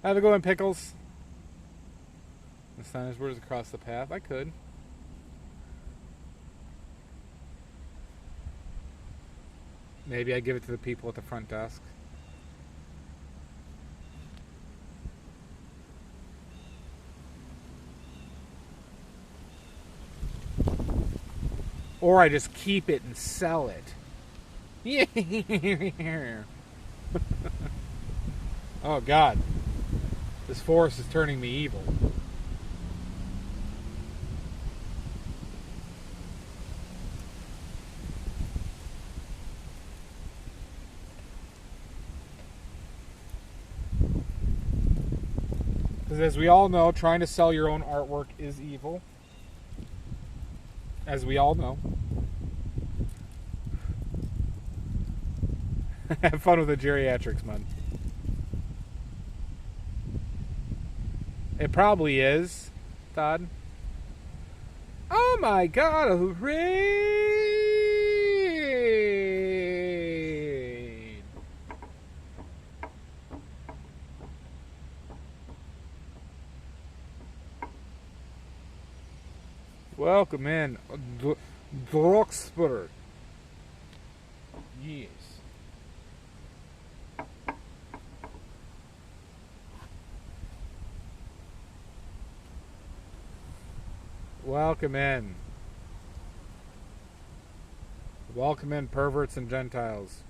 Have a go in Pickles. The signage board is across the path. I could. Maybe I give it to the people at the front desk. Or I just keep it and sell it. Yeah. Oh God. This forest is turning me evil. Because as we all know, trying to sell your own artwork is evil. As we all know. Have fun with the geriatrics, man. It probably is, Todd. Oh my God, a raid! Welcome in, Droxburg. Yes. Welcome in. Welcome in, perverts and Gentiles.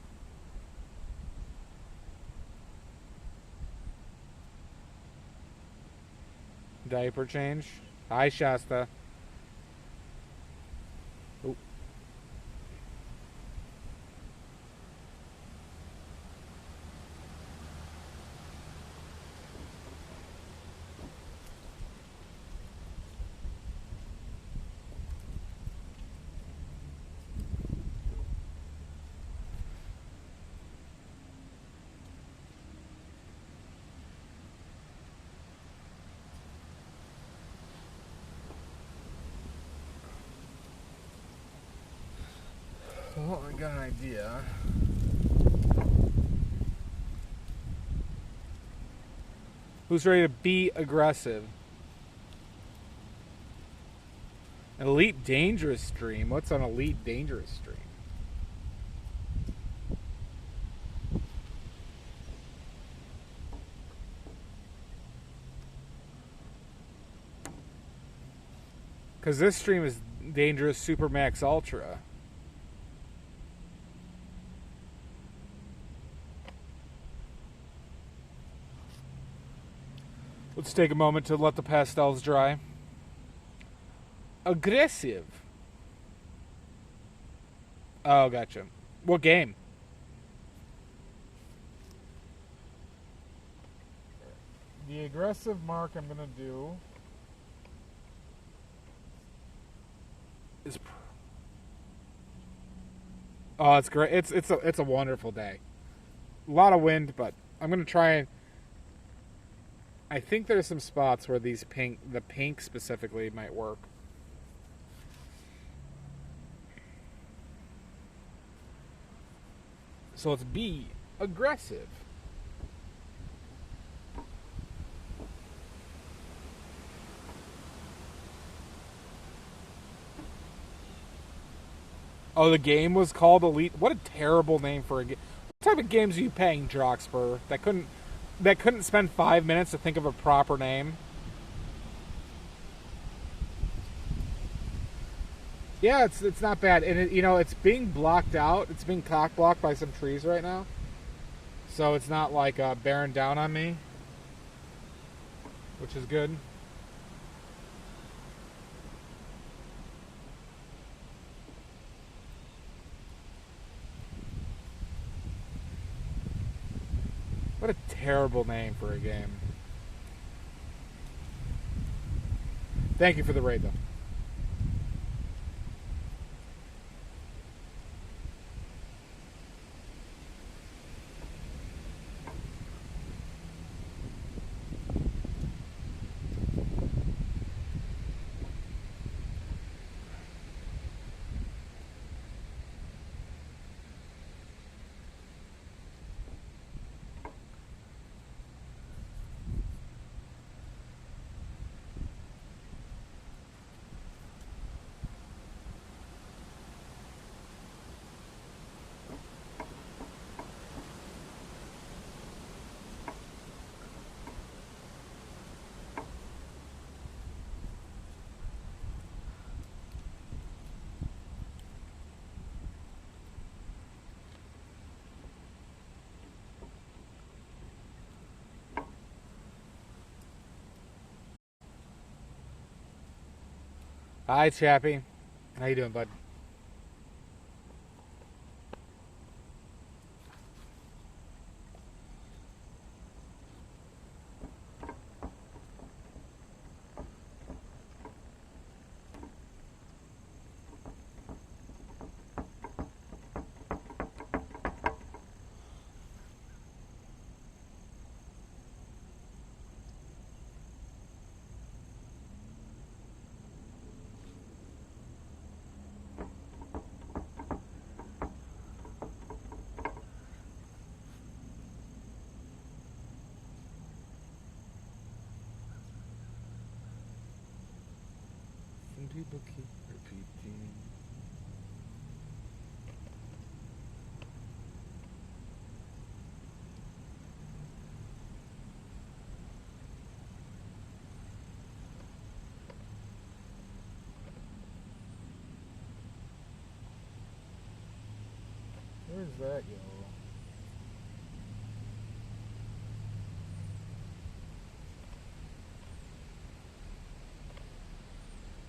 Diaper change. Hi, Shasta. Oh. Well, I got an idea. Who's ready to be aggressive? Elite Dangerous stream? What's on Elite Dangerous stream? Because this stream is Dangerous Super Max Ultra. Let's take a moment to let the pastels dry. Aggressive. Oh, gotcha. What game? The aggressive mark I'm gonna do is. Oh, it's great. It's a wonderful day. A lot of wind, but I'm gonna try and. I think there's some spots where the pink specifically might work. So let's be aggressive. Oh, the game was called Elite. What a terrible name for a game. What type of games are you paying, Droxper? That couldn't spend 5 minutes to think of a proper name. Yeah, it's not bad, and it's being blocked out. It's being cock blocked by some trees right now, so it's not like bearing down on me, which is good. What a terrible name for a game. Thank you for the raid, though. Hi, Chappie. How you doing, bud? Some people keep repeating. Where's that go?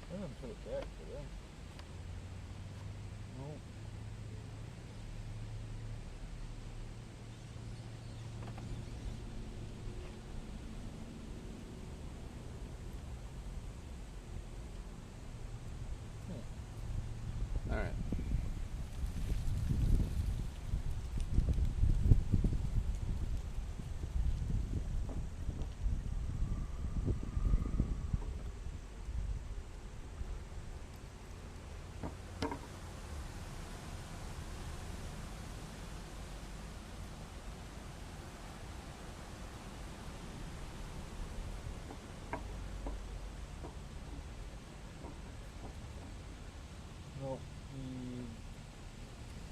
I didn't put it back, did I? No. All right. Nope. Need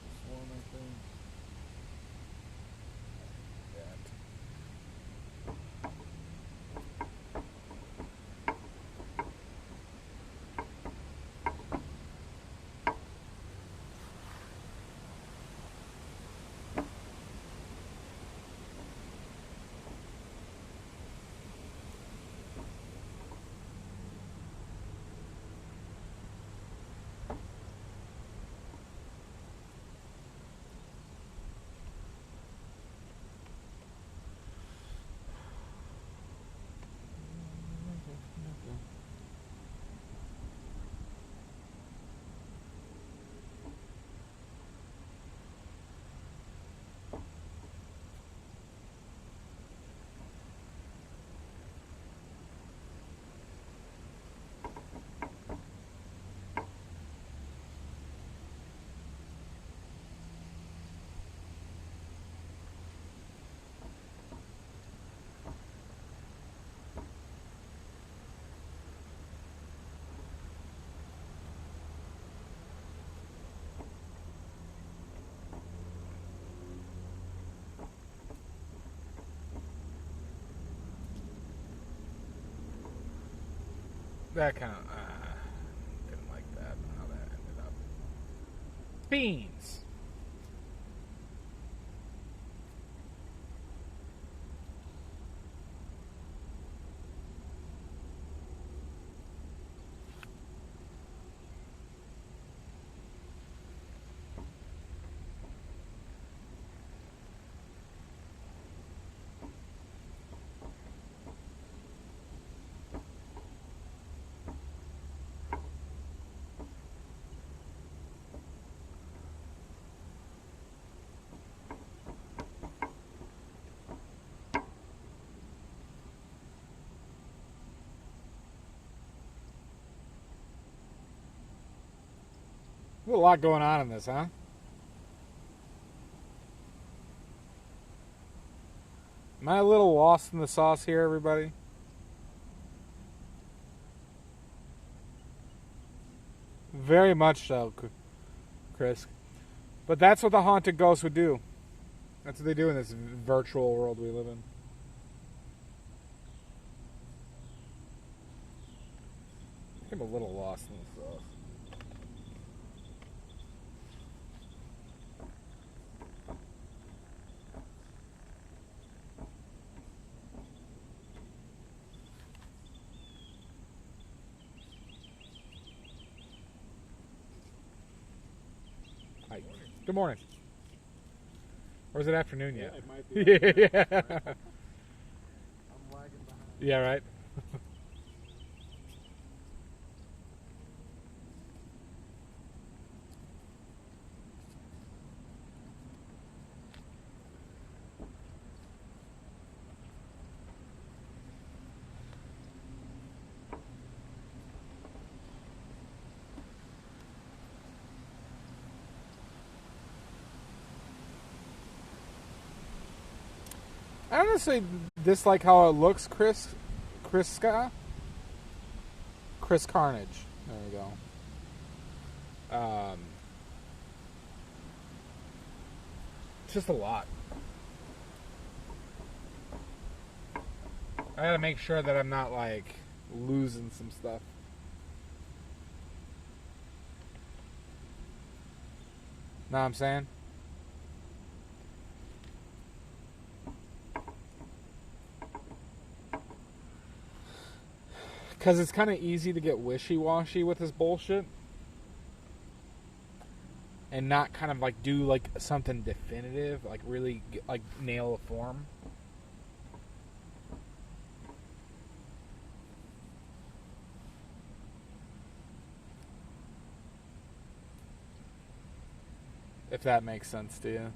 this one, I think. That. That kind of didn't like that. How that ended up. Beans. There's a lot going on in this, huh? Am I a little lost in the sauce here, everybody? Very much so, Chris. But that's what the haunted ghosts would do. That's what they do in this virtual world we live in. I'm a little lost in the sauce. Good morning. Or is it afternoon yet? Yeah, it might be. Yeah. I'm lagging behind. Yeah, right? I honestly dislike how it looks, Chris Carnage. There we go. It's just a lot. I gotta make sure that I'm not like losing some stuff. Know what I'm saying? Because it's kind of easy to get wishy-washy with this bullshit. And not kind of like do like something definitive. Like really like nail a form. If that makes sense to you.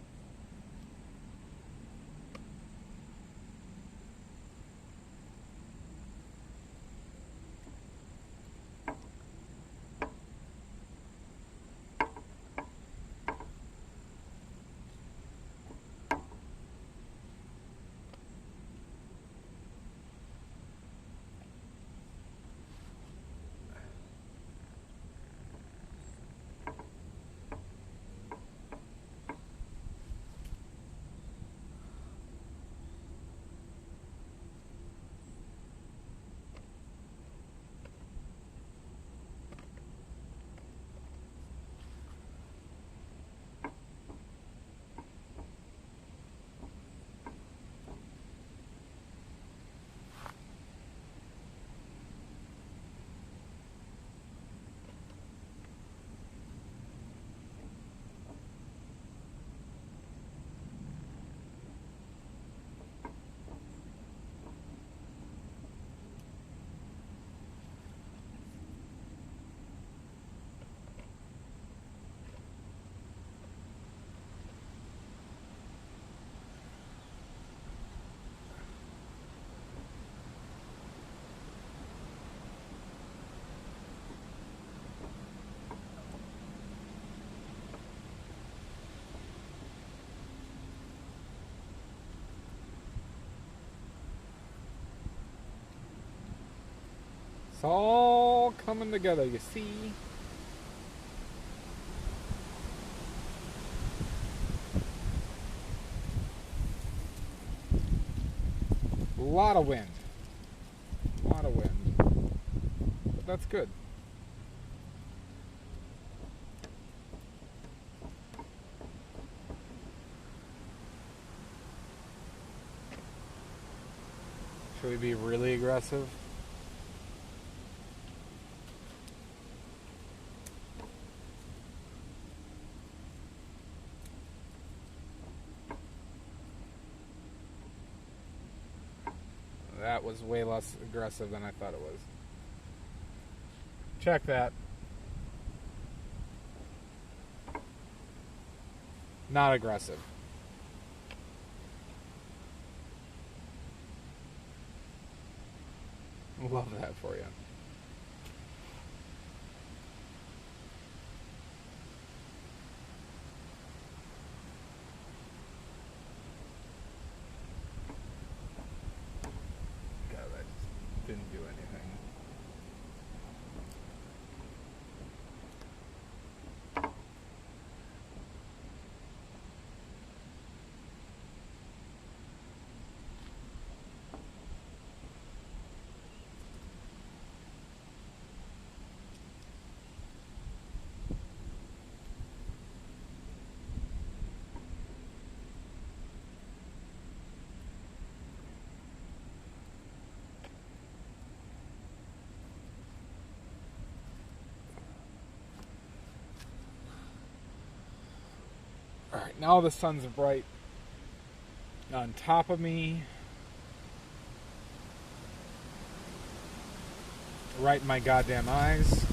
It's all coming together, you see. A lot of wind. A lot of wind. But that's good. Should we be really aggressive? That was way less aggressive than I thought it was. Check that. Not aggressive. Love that for you. God, I just didn't do anything. Alright, now the sun's bright on top of me. Right in my goddamn eyes.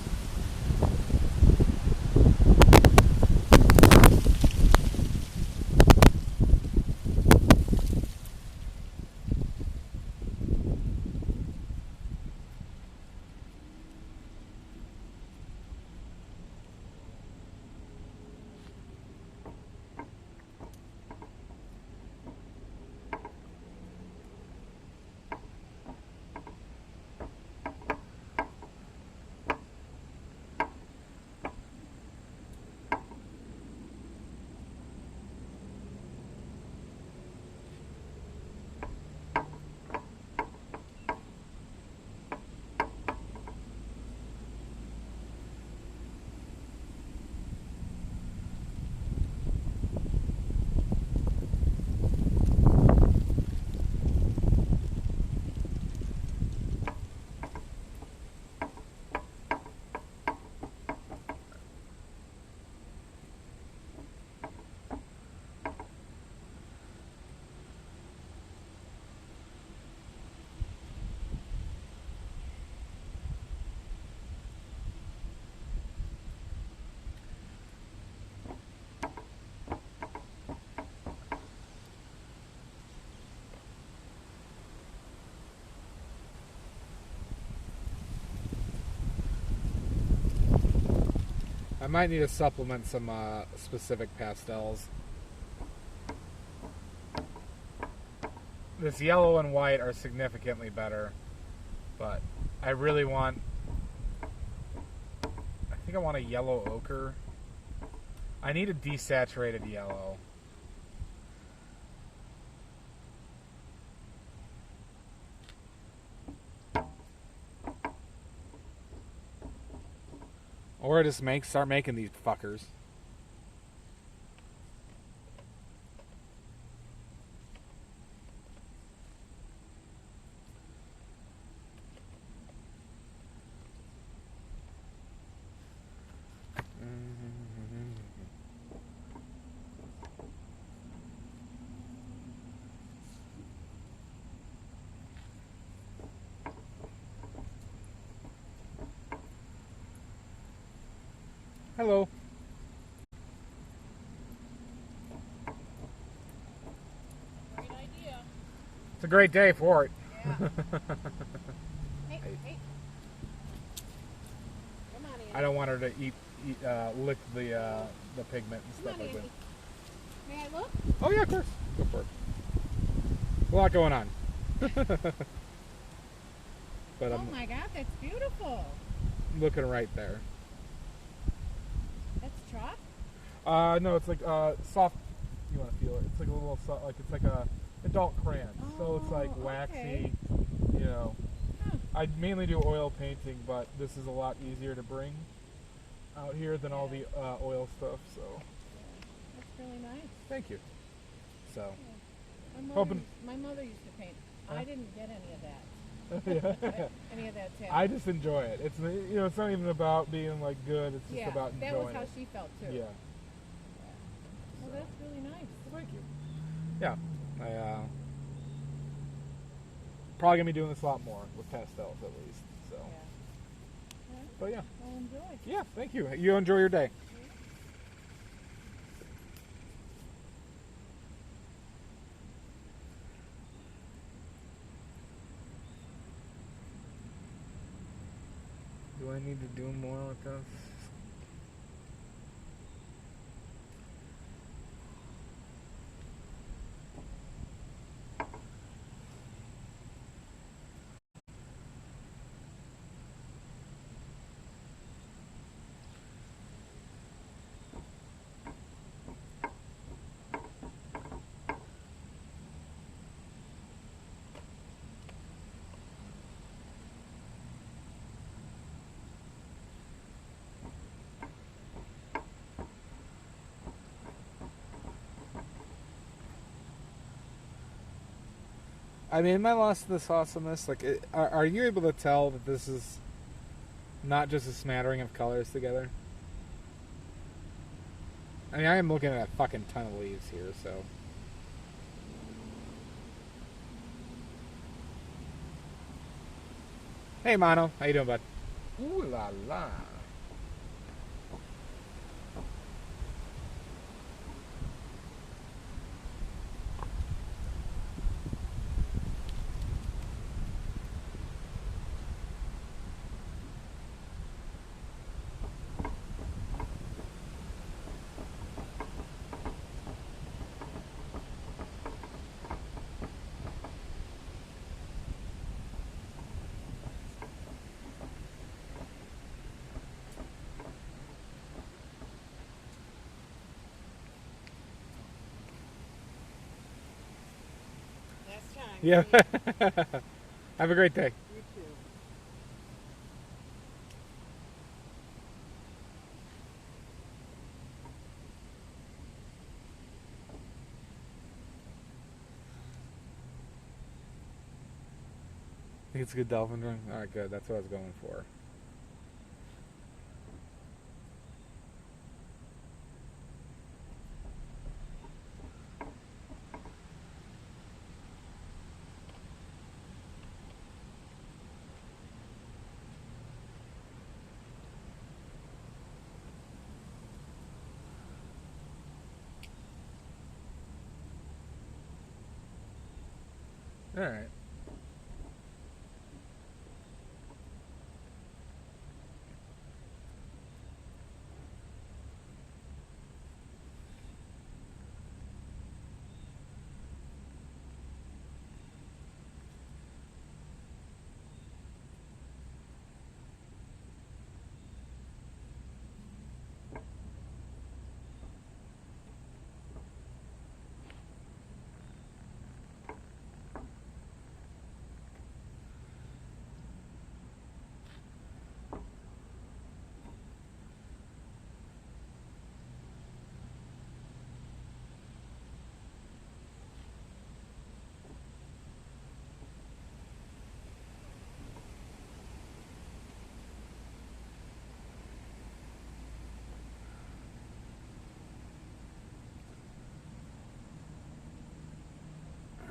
I might need to supplement some specific pastels. This yellow and white are significantly better, but I really want, I think I want a yellow ochre. I need a desaturated yellow. Or just start making these fuckers. Hello. Great idea. It's a great day for it. Yeah. Hey. Come on, Andy. I don't want her to lick the pigment and stuff Come on, like that. Andy. May I look? Oh yeah, of course. Go for it. A lot going on. But Oh I'm my God, that's beautiful. looking right there. That's chalk? No, it's like soft. You want to feel it? It's like a little like it's like a adult crayon. So it's like Oh, waxy. okay. You know, Huh. I mainly do oil painting, but this is a lot easier to bring out here than all the oil stuff. So That's really nice. thank you. So My mother used to paint. Huh? I didn't get any of that. yeah. Any of that talent. I just enjoy it. It's it's not even about being like good. It's just about that enjoying was how it. she felt too. Yeah. Well, So. that's really nice. Thank you. Yeah, I probably gonna be doing this a lot more with pastels at least. So, Yeah. but yeah, Well, enjoy. yeah. Thank you. You enjoy your day. Do I need to do more with this? I mean, am I lost in this awesomeness? Like, are you able to tell that this is not just a smattering of colors together? I mean, I am looking at a fucking ton of leaves here, so. Hey, Mono. How you doing, bud? Ooh la la. Last time. Yeah. See? Have a great day. You too. Think it's a good dolphin drink? Alright, good. That's what I was going for. Alright.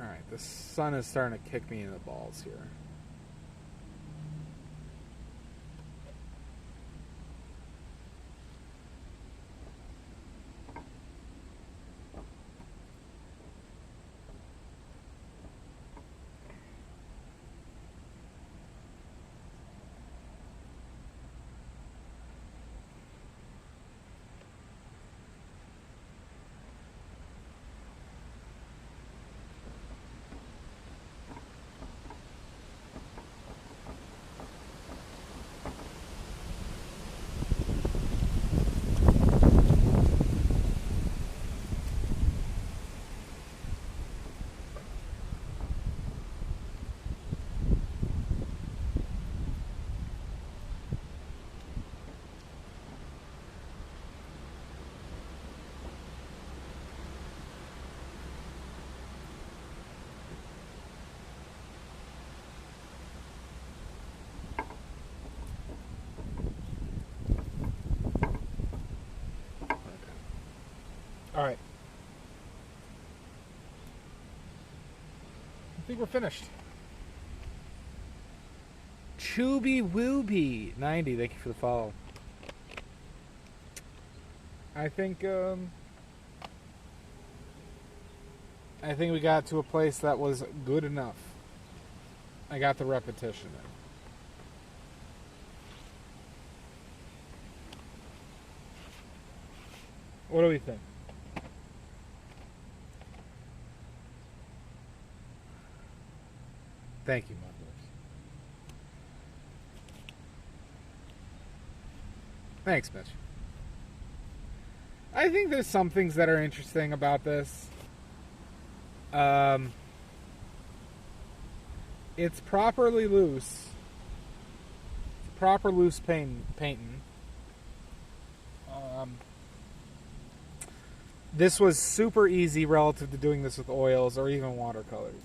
Alright, the sun is starting to kick me in the balls here. Alright. I think we're finished. Chooby Wooby 90, thank you for the follow. I think we got to a place that was good enough. I got the repetition in. What do we think? Thank you, Mother. Thanks, Mitch. I think there's some things that are interesting about this. It's properly loose. It's proper loose painting. This was super easy relative to doing this with oils or even watercolors.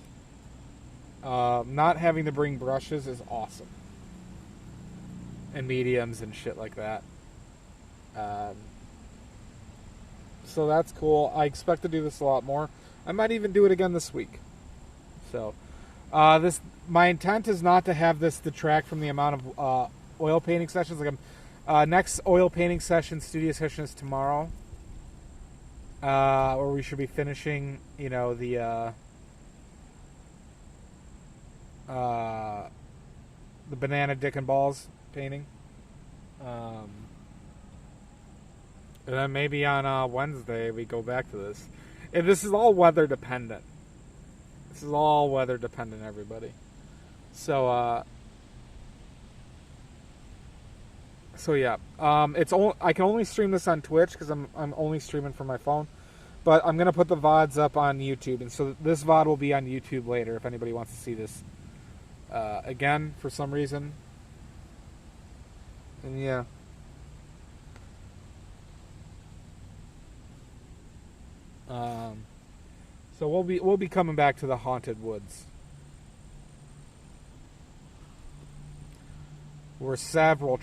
Not having to bring brushes is awesome. And mediums and shit like that. So that's cool. I expect to do this a lot more. I might even do it again this week. So, my intent is not to have this detract from the amount of oil painting sessions. Like, next oil painting session, studio session is tomorrow, where we should be finishing, the banana dick and balls painting. And then maybe on Wednesday we go back to this. And this is all weather dependent. This is all weather dependent, everybody. So yeah. I can only stream this on Twitch because I'm only streaming from my phone. But I'm gonna put the VODs up on YouTube, and so this VOD will be on YouTube later if anybody wants to see this again for some reason. And yeah. So we'll be coming back to the haunted woods, where several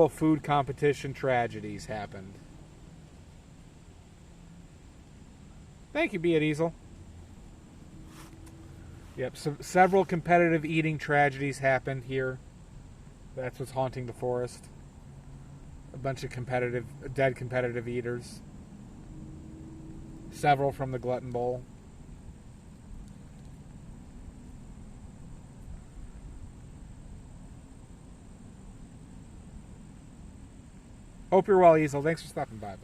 food competition tragedies happened. Thank you, Be It Easel. Yep, so several competitive eating tragedies happened here. That's what's haunting the forest. A bunch of dead competitive eaters. Several from the Glutton Bowl. Hope you're well, Easel. Thanks for stopping by.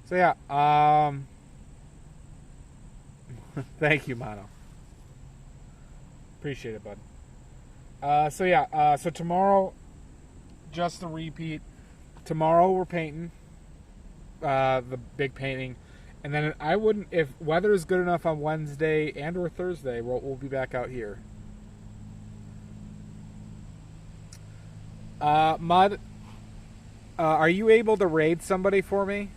So yeah, thank you, Mono. Appreciate it, bud. So tomorrow, just a repeat. Tomorrow we're painting the big painting, and then if weather is good enough on Wednesday and or Thursday, we'll be back out here. Mud, are you able to raid somebody for me?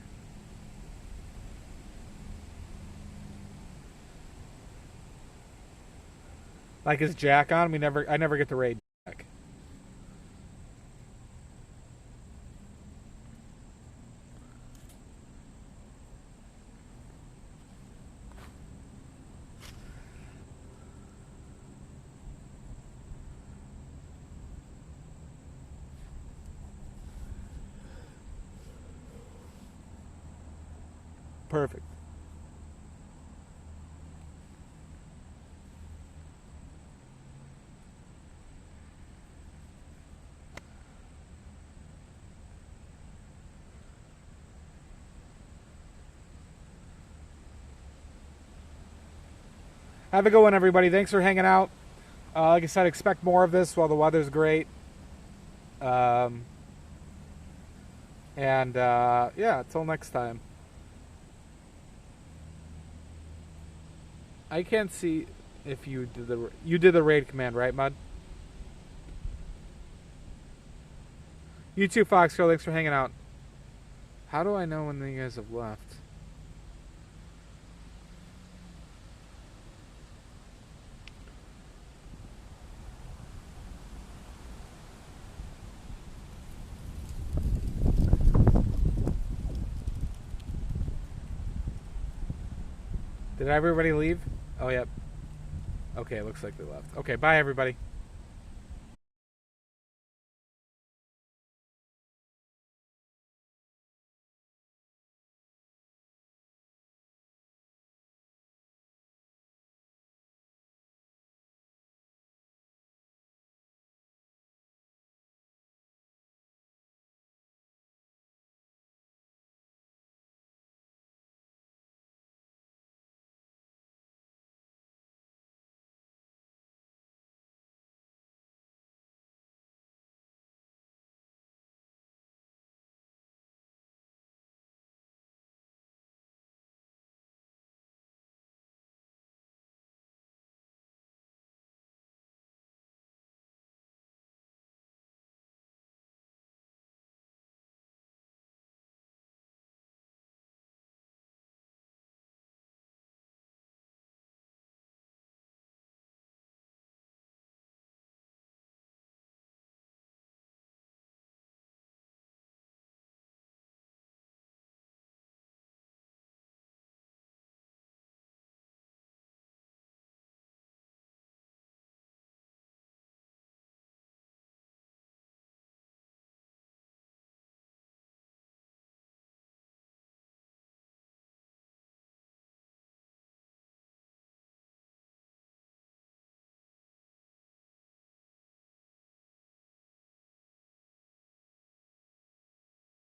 Like, is Jack on? I never get to raid Jack. Perfect. Have a good one, everybody. Thanks for hanging out. Like I said, expect more of this while the weather's great. Yeah, until next time. I can't see if you did the raid command, right, Mud? You too, Foxgirl. Thanks for hanging out. How do I know when you guys have left? Did everybody leave? Oh, yep. Okay, looks like they left. Okay, bye, everybody.